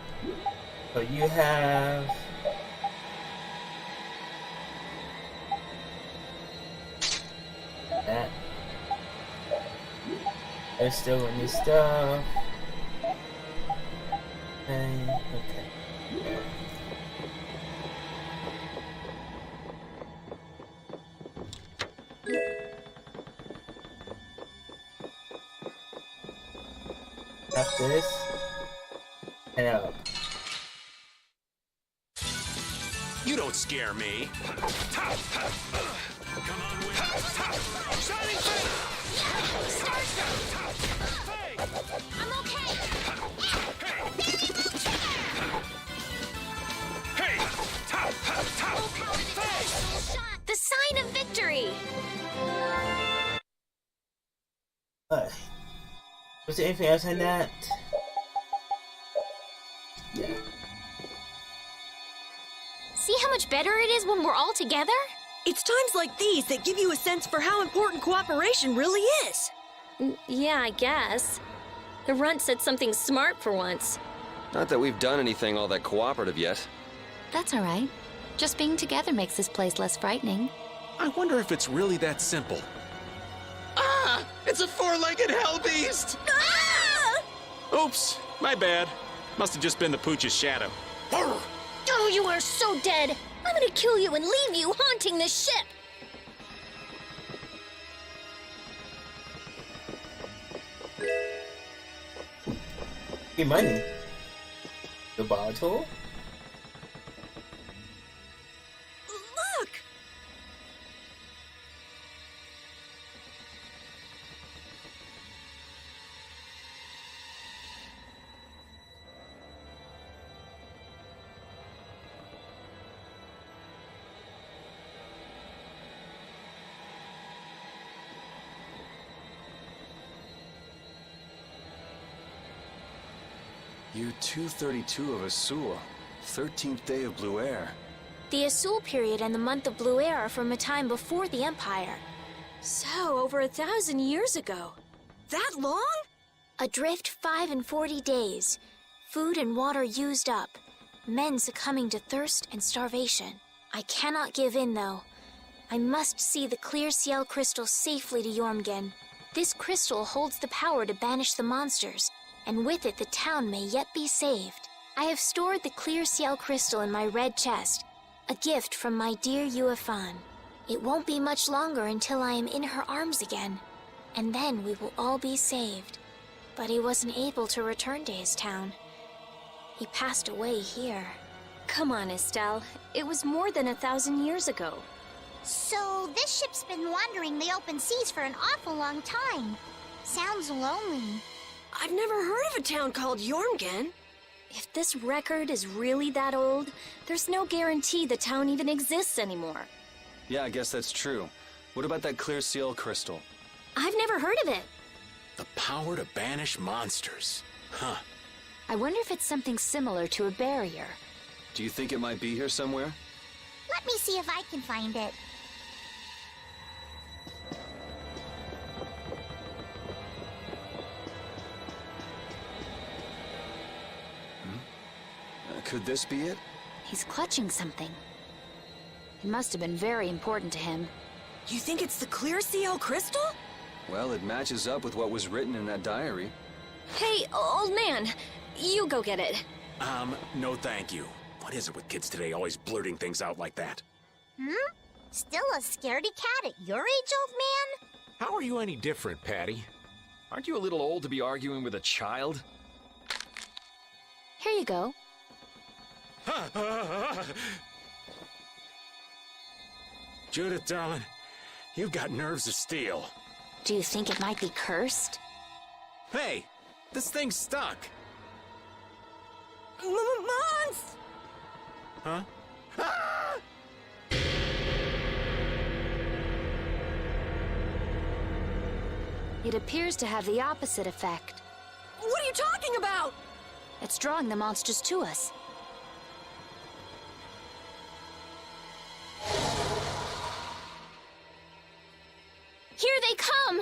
But you have. That. They're still running stuff. And okay. After this, and up. You don't scare me. Come on, Wind. Shining face. I'm okay. Was there anything else in that? Yeah. See how much better it is when we're all together? It's times like these that give you a sense for how important cooperation really is. Yeah, I guess. The runt said something smart for once. Not that we've done anything all that cooperative yet. That's all right. Just being together makes this place less frightening. I wonder if it's really that simple. Ah! It's a four-legged hell beast! Oops, my bad. Must have just been the pooch's shadow. Oh, you are so dead! I'm gonna kill you and leave you haunting the ship! Your money. The bottle? Look! Year 232 of Azul, 13th day of Blue Air. The Azul period and the month of Blue Air are from a time before the Empire. So, over 1,000 years ago. That long? Adrift 5 and 40 days. Food and water used up. Men succumbing to thirst and starvation. I cannot give in, though. I must see the clear Ciel crystal safely to Jormungand. This crystal holds the power to banish the monsters, and with it the town may yet be saved. I have stored the clear Ciel crystal in my red chest, a gift from my dear Yuefan. It won't be much longer until I am in her arms again, and then we will all be saved. But he wasn't able to return to his town. He passed away here. Come on, Estelle. It was more than 1,000 years ago. So this ship's been wandering the open seas for an awful long time. Sounds lonely. I've never heard of a town called Jormungand. If this record is really that old, there's no guarantee the town even exists anymore. Yeah, I guess that's true. What about that clear seal crystal? I've never heard of it. The power to banish monsters. Huh. I wonder if it's something similar to a barrier. Do you think it might be here somewhere? Let me see if I can find it. Could this be it? He's clutching something. It must have been very important to him. You think it's the clear Ciel crystal? Well, it matches up with what was written in that diary. Hey, old man, you go get it. No thank you. What is it with kids today always blurting things out like that? Still a scaredy cat at your age, old man? How are you any different, Patty? Aren't you a little old to be arguing with a child? Here you go. Judith, darling, you've got nerves of steel. Do you think it might be cursed? Hey, this thing's stuck. Mons! Huh? It appears to have the opposite effect. What are you talking about? It's drawing the monsters to us. Here they come!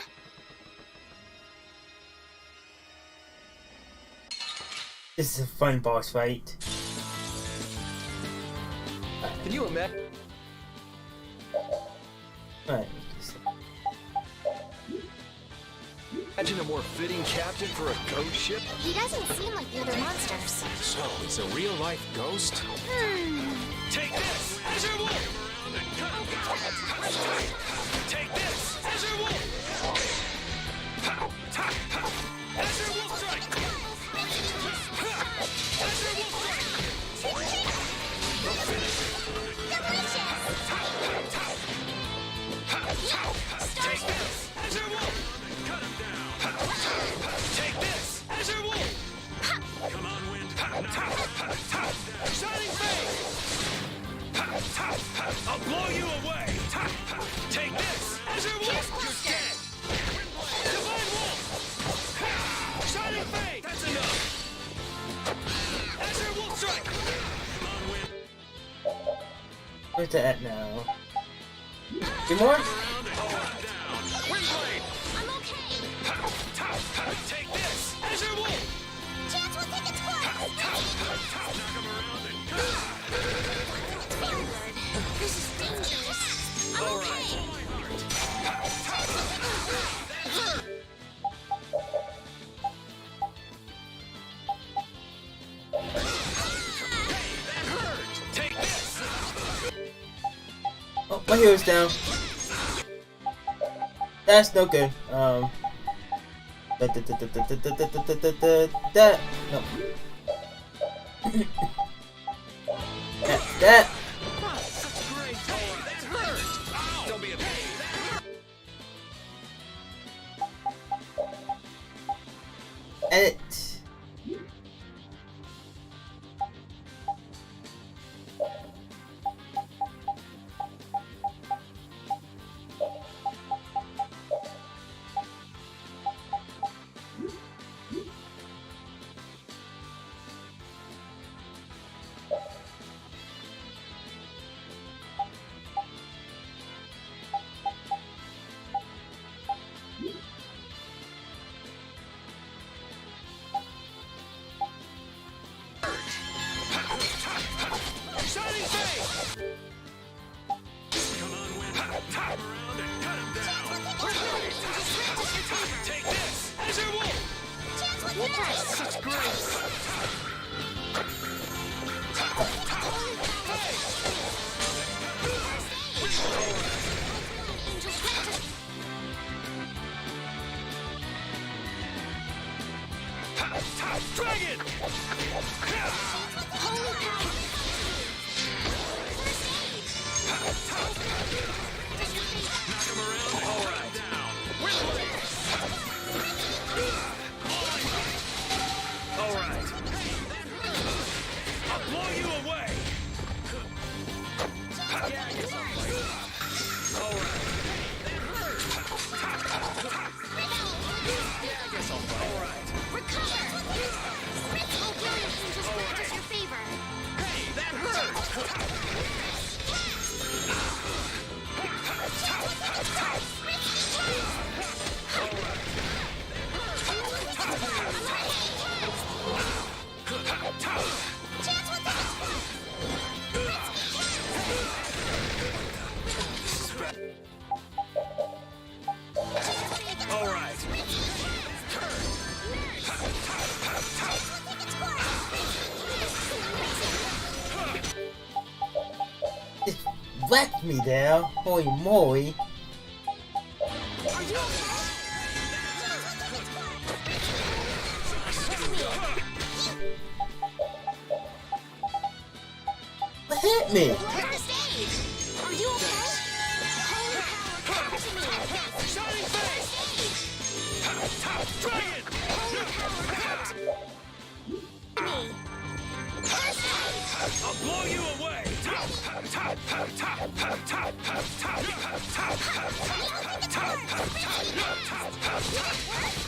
This is a fun boss fight. Can you imagine? Right. Imagine a more fitting captain for a ghost ship? He doesn't seem like the other monsters. So, it's a real-life ghost? Take this! Azure Wolf! Take this! Azure Wolf! Azure Wolf Strike! Azure Wolf Strike! Take this! Azure Wolf! Cut him down! Take this! Azure Wolf! Come on, Wind! Shining Face! I'll blow you away! Take this! Azure Wolf! Where's that at now? Two more? I'm okay. Take this, Azure Wolf. Chance will take its course. Knock him around and cut. Feel good. This is dangerous. I'm okay. Take this. Oh, my hero's down. That's no good. No. That. Don't be a pain. Edit. Shining face. Come on, win. Top around and cut him down. Take this, Azure Wolf. Such grace. Dragon! Holy power. Knock him around and cut him down. All right. I'll blow you away. All right. All right. Recover. Bulgarian Angel's grant us your favor. Hey, that hurt. All right. Just whacked me there. Holy moly. What hit me? Are you okay? Holy power, come to me. Shining face. Dragon! Holy power, come to me. I'll blow you away.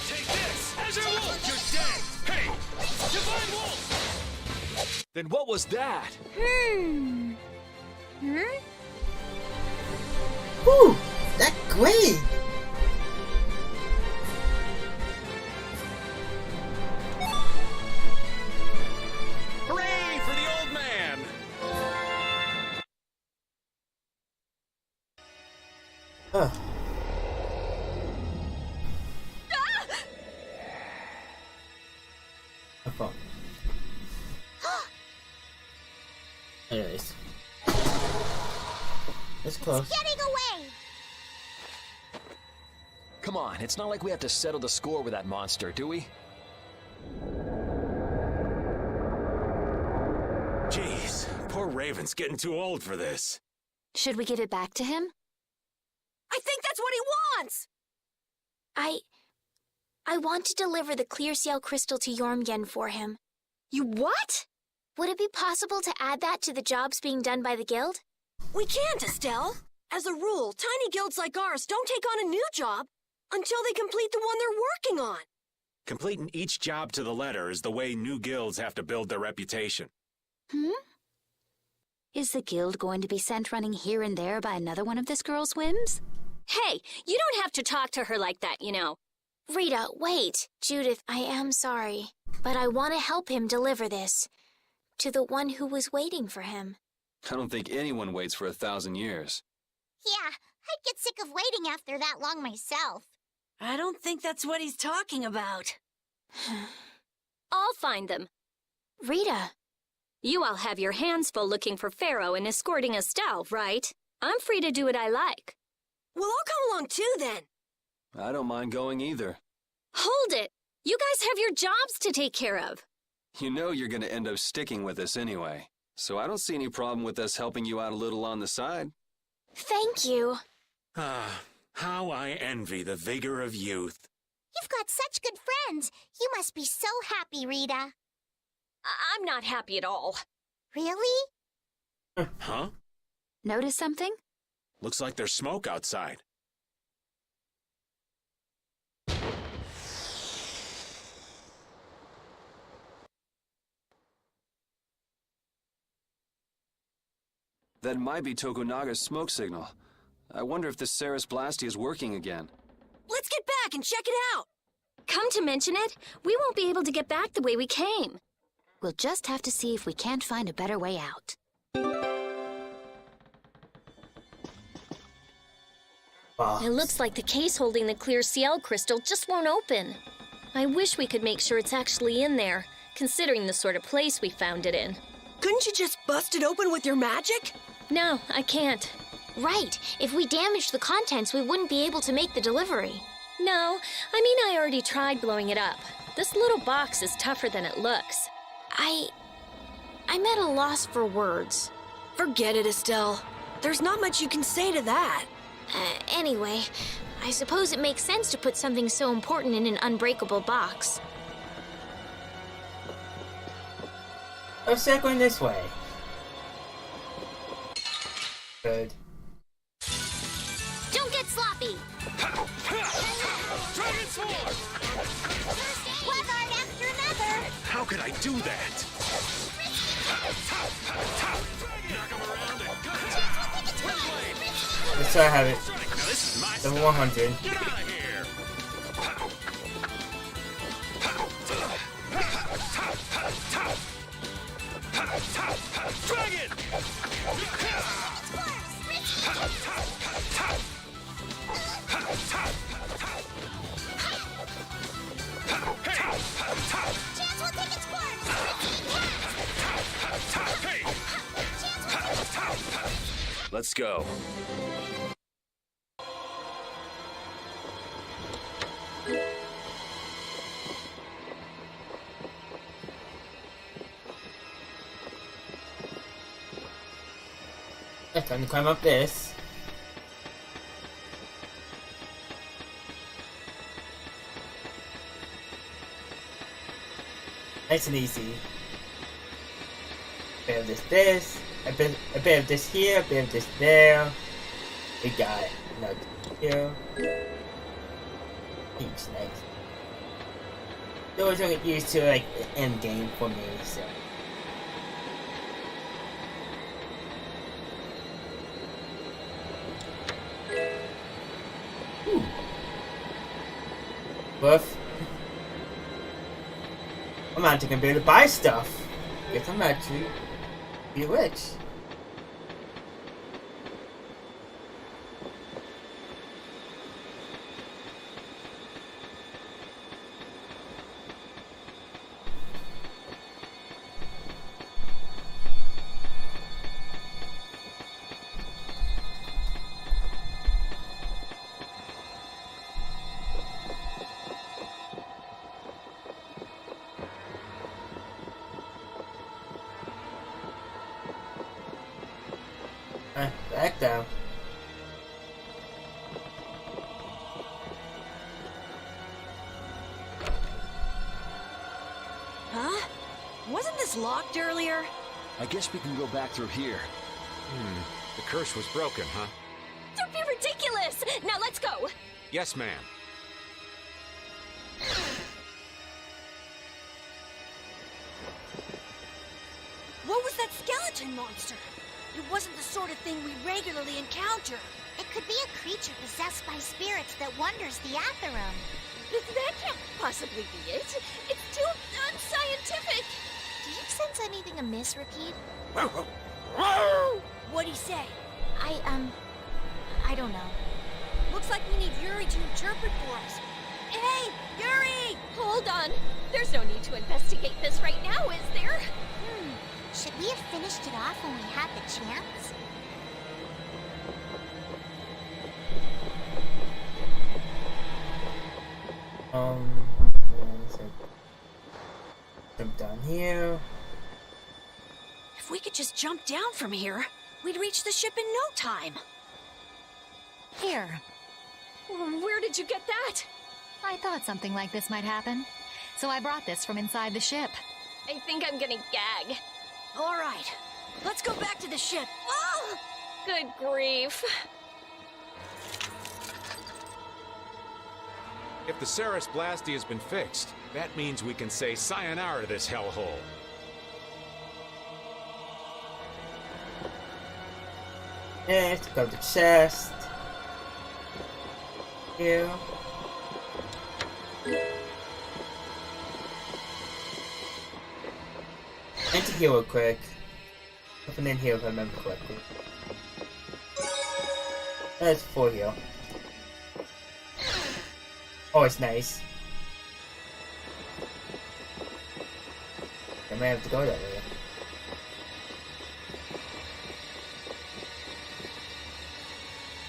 Take this, Azure Wolf. You're dead. Hey, Divine Wolf. Then what was that? Whew, that's great. Hooray for the old man! Huh. I thought. Anyways. It's close. Getting away. Come on, it's not like we have to settle the score with that monster, do we? Jeez, poor Raven's getting too old for this. Should we give it back to him? I think that's what he wants! I want to deliver the clear seal crystal to Jormgen for him. You what? Would it be possible to add that to the jobs being done by the guild? We can't, Estelle. As a rule, tiny guilds like ours don't take on a new job until they complete the one they're working on. Completing each job to the letter is the way new guilds have to build their reputation. Is the guild going to be sent running here and there by another one of this girl's whims? Hey, you don't have to talk to her like that, you know. Rita, wait. Judith, I am sorry, but I want to help him deliver this to the one who was waiting for him. I don't think anyone waits for 1,000 years. Yeah, I'd get sick of waiting after that long myself. I don't think that's what he's talking about. I'll find them. Rita. You all have your hands full looking for Pharaoh and escorting Estelle, right? I'm free to do what I like. Well, I'll come along too, then. I don't mind going either. Hold it! You guys have your jobs to take care of. You know you're gonna end up sticking with us anyway, so I don't see any problem with us helping you out a little on the side. Thank you. Ah, how I envy the vigor of youth. You've got such good friends. You must be so happy, Rita. I'm not happy at all. Really? Huh? Notice something? Looks like there's smoke outside. That might be Tokunaga's smoke signal. I wonder if the Ceres Blasty is working again. Let's get back and check it out. Come to mention it, we won't be able to get back the way we came. We'll just have to see if we can't find a better way out. It looks like the case holding the clear CL crystal just won't open. I wish we could make sure it's actually in there, considering the sort of place we found it in. Couldn't you just bust it open with your magic? No, I can't. Right. If we damaged the contents, we wouldn't be able to make the delivery. No, I mean I already tried blowing it up. This little box is tougher than it looks. I'm at a loss for words. Forget it, Estelle. There's not much you can say to that. Anyway, I suppose it makes sense to put something so important in an unbreakable box. Let's start going this way. Good. Don't get sloppy. Dragon Sword! One art after another. How could I do that? Knock him around and cut Let's try to have it. Now this is my Level style. 100. Get out of here! Dragon! Chance will take its course. Let's go. It's time to climb up this. Nice and easy. A bit of this, a bit of this here, a bit of this there. We got another here. Each nice. Those don't get used to like the end game for me, so. Woof. I'm actually gonna be able to buy stuff. Guess I'm actually be rich. Back down. Huh? Wasn't this locked earlier? I guess we can go back through here. The curse was broken, huh? Don't be ridiculous! Now let's go! Yes, ma'am. What was that skeleton monster? It wasn't the sort of thing we regularly encounter. It could be a creature possessed by spirits that wanders the Atherum. That can't possibly be it. It's too unscientific. Did you sense anything amiss, Repeat? What'd he say? I don't know. Looks like we need Yuri to interpret for us. Hey, Yuri! Hold on. There's no need to investigate this right now, is there? Should we have finished it off when we had the chance? Jump down here. If we could just jump down from here, we'd reach the ship in no time. Here. Where did you get that? I thought something like this might happen. So I brought this from inside the ship. I think I'm gonna gag. All right, let's go back to the ship. Oh! Good grief. If the Ceres Blasty has been fixed, that means we can say sayonara to this hellhole. Next, go to the chest. Here. Enter here real quick. Open in here if I remember correctly. That's 4 here. Oh, it's nice. I might have to go that way.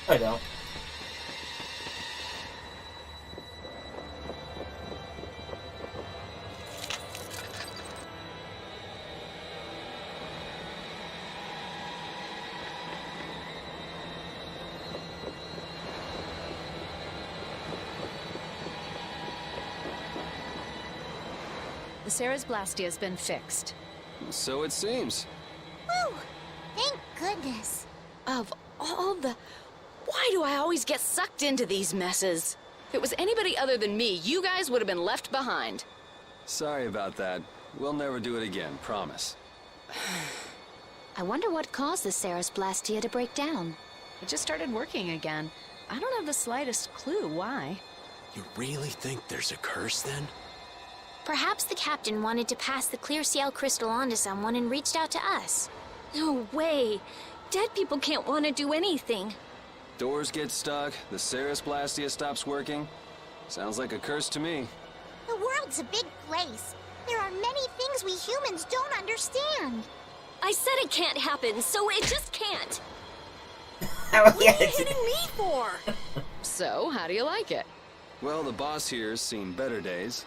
I don't. The Ceres Blastia has been fixed. So it seems. Woo! Thank goodness. Of all the... Why do I always get sucked into these messes? If it was anybody other than me, you guys would have been left behind. Sorry about that. We'll never do it again, promise. I wonder what caused the Ceres Blastia to break down. It just started working again. I don't have the slightest clue why. You really think there's a curse then? Perhaps the captain wanted to pass the clear Ciel crystal on to someone and reached out to us. No way. Dead people can't want to do anything. Doors get stuck, the Ceres Blastia stops working. Sounds like a curse to me. The world's a big place. There are many things we humans don't understand. I said it can't happen, so it just can't. What are you hitting me for? So, how do you like it? Well, the boss here's seen better days.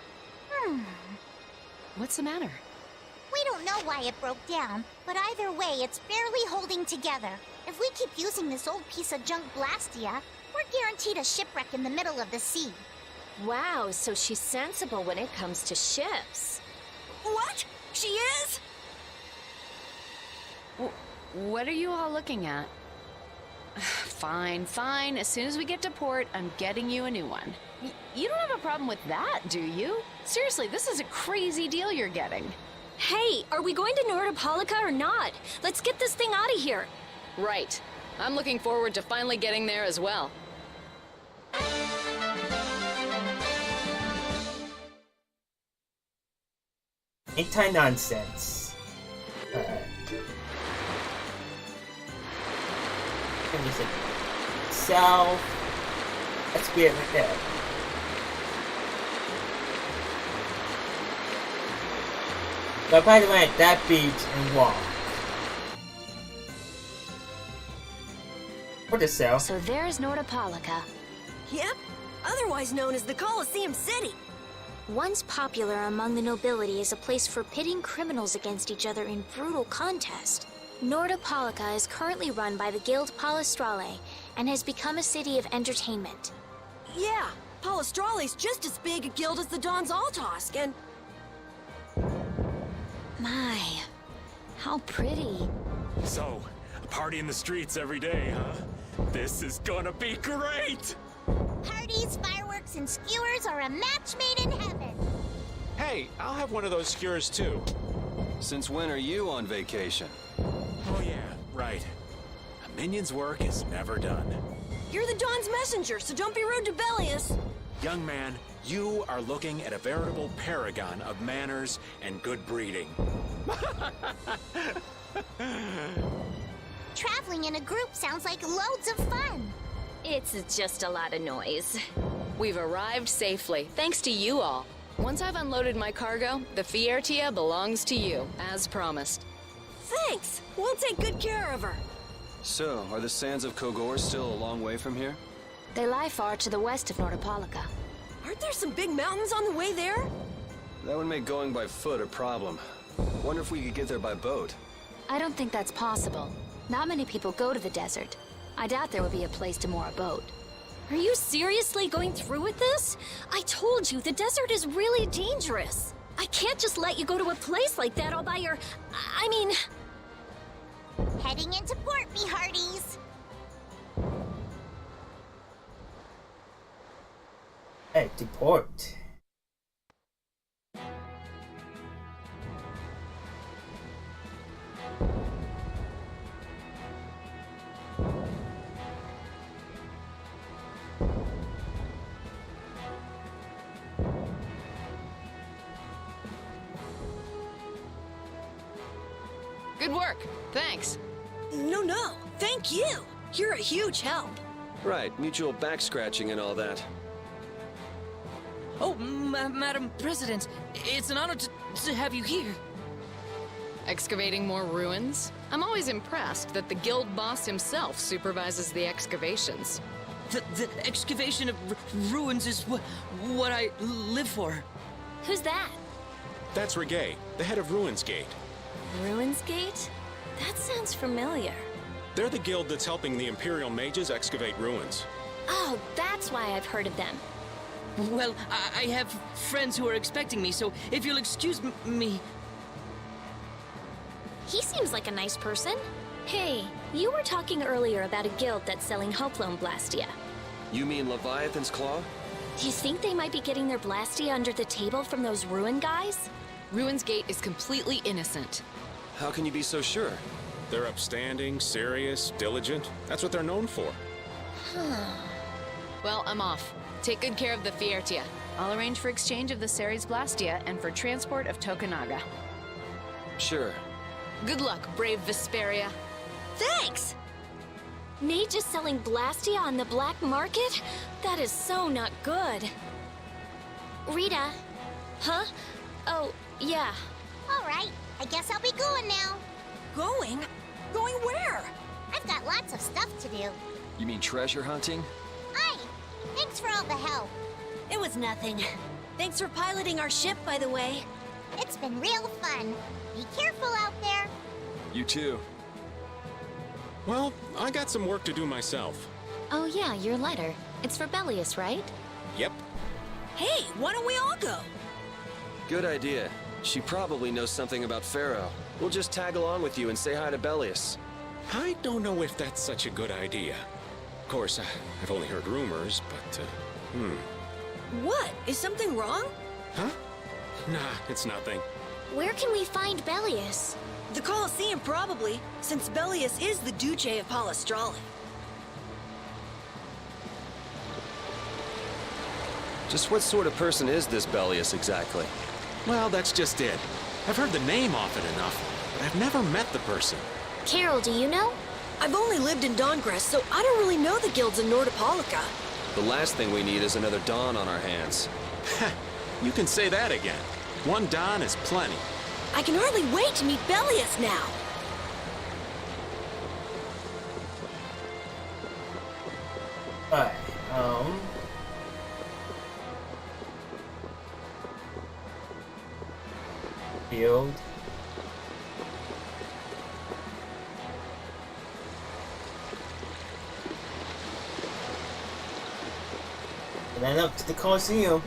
What's the matter? We don't know why it broke down, but either way, it's barely holding together. If we keep using this old piece of junk Blastia, we're guaranteed a shipwreck in the middle of the sea. Wow, so she's sensible when it comes to ships. What? She is? What are you all looking at? Fine, fine. As soon as we get to port, I'm getting you a new one. You don't have a problem with that, do you? Seriously, this is a crazy deal you're getting. Hey, are we going to Nordopolica or not? Let's get this thing out of here. Right. I'm looking forward to finally getting there as well. Anti-nonsense. Let me see. South. That's weird right there. But by the way, at that beach and walk. What is South? So there's Nordopolica. Yep, otherwise known as the Colosseum City. Once popular among the nobility as a place for pitting criminals against each other in brutal contest, Nordopolica is currently run by the Guild Palestrale and has become a city of entertainment. Yeah, Palestrale's just as big a guild as the Don's Altosk, and... My, how pretty. So, a party in the streets every day, huh? This is gonna be great! Parties, fireworks, and skewers are a match made in heaven. Hey, I'll have one of those skewers too. Since when are you on vacation? Oh yeah, right. A minion's work is never done. You're the Dawn's messenger, so don't be rude to Bellius. Young man, you are looking at a veritable paragon of manners and good breeding. Traveling in a group sounds like loads of fun. It's just a lot of noise. We've arrived safely, thanks to you all. Once I've unloaded my cargo, the Fiertia belongs to you, as promised. Thanks. We'll take good care of her. So, are the sands of Kogor still a long way from here? They lie far to the west of Nordopolica. Aren't there some big mountains on the way there? That would make going by foot a problem. Wonder if we could get there by boat. I don't think that's possible. Not many people go to the desert. I doubt there would be a place to moor a boat. Are you seriously going through with this? I told you, the desert is really dangerous. I can't just let you go to a place like that all by your... I mean... Heading into port, me hearties. Hey, to port. Good work. Thanks. No. Thank you. You're a huge help. Right, mutual back scratching and all that. Oh, Madam President, it's an honor to have you here. Excavating more ruins? I'm always impressed that the guild boss himself supervises the excavations. The excavation of ruins is what I live for. Who's that? That's Regay, the head of Ruins Gate. Ruins Gate? That sounds familiar. They're the guild that's helping the Imperial mages excavate ruins. Oh, that's why I've heard of them. Well, I have friends who are expecting me, so if you'll excuse me... He seems like a nice person. Hey, you were talking earlier about a guild that's selling Hoplone Blastia. You mean Leviathan's Claw? Do you think they might be getting their Blastia under the table from those ruin guys? Ruins Gate is completely innocent. How can you be so sure? They're upstanding, serious, diligent. That's what they're known for. Well, I'm off. Take good care of the Fiertia. I'll arrange for exchange of the Ceres Blastia and for transport of Tokunaga. Sure. Good luck, brave Vesperia. Thanks! Mage is selling Blastia on the black market? That is so not good. Rita? Huh? Oh, yeah. All right, I guess I'll be going now. Going? Going where? I've got lots of stuff to do. You mean treasure hunting? Aye, thanks for all the help. It was nothing. Thanks for piloting our ship, by the way. It's been real fun. Be careful out there. You too. Well, I got some work to do myself. Oh yeah, your letter. It's for Bellius, right? Yep. Hey, why don't we all go? Good idea. She probably knows something about Pharaoh. We'll just tag along with you and say hi to Bellius. I don't know if that's such a good idea. Of course, I've only heard rumors, but, What? Is something wrong? Huh? Nah, it's nothing. Where can we find Bellius? The Colosseum, probably, since Bellius is the Duce of Palestrale. Just what sort of person is this Bellius exactly? Well, that's just it. I've heard the name often enough, but I've never met the person. Carol, do you know? I've only lived in Dawngrest, so I don't really know the guilds in Nordopolica. The last thing we need is another Dawn on our hands. You can say that again. One Don is plenty. I can hardly wait to meet Bellius now. Alright, Field. And then up to the Colosseum.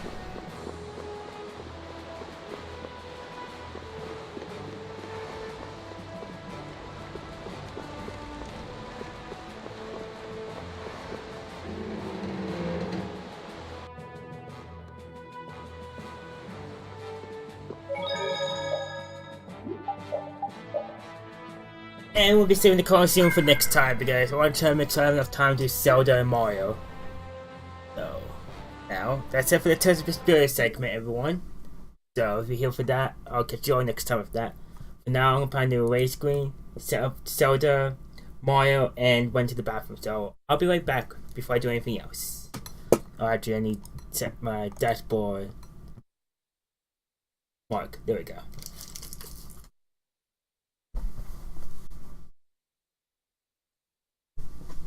And we'll be saving the Colosseum for next time because I want to try to make sure I have enough time to do Zelda and Mario. So, now, that's it for the Tales of Vesperia segment, everyone. So, if you're here for that, I'll catch you all next time with that. For now, I'm going to find a away screen, set up Zelda, Mario, and went to the bathroom. So, I'll be right back before I do anything else. Oh, actually, I need to set my dashboard. Mark, there we go.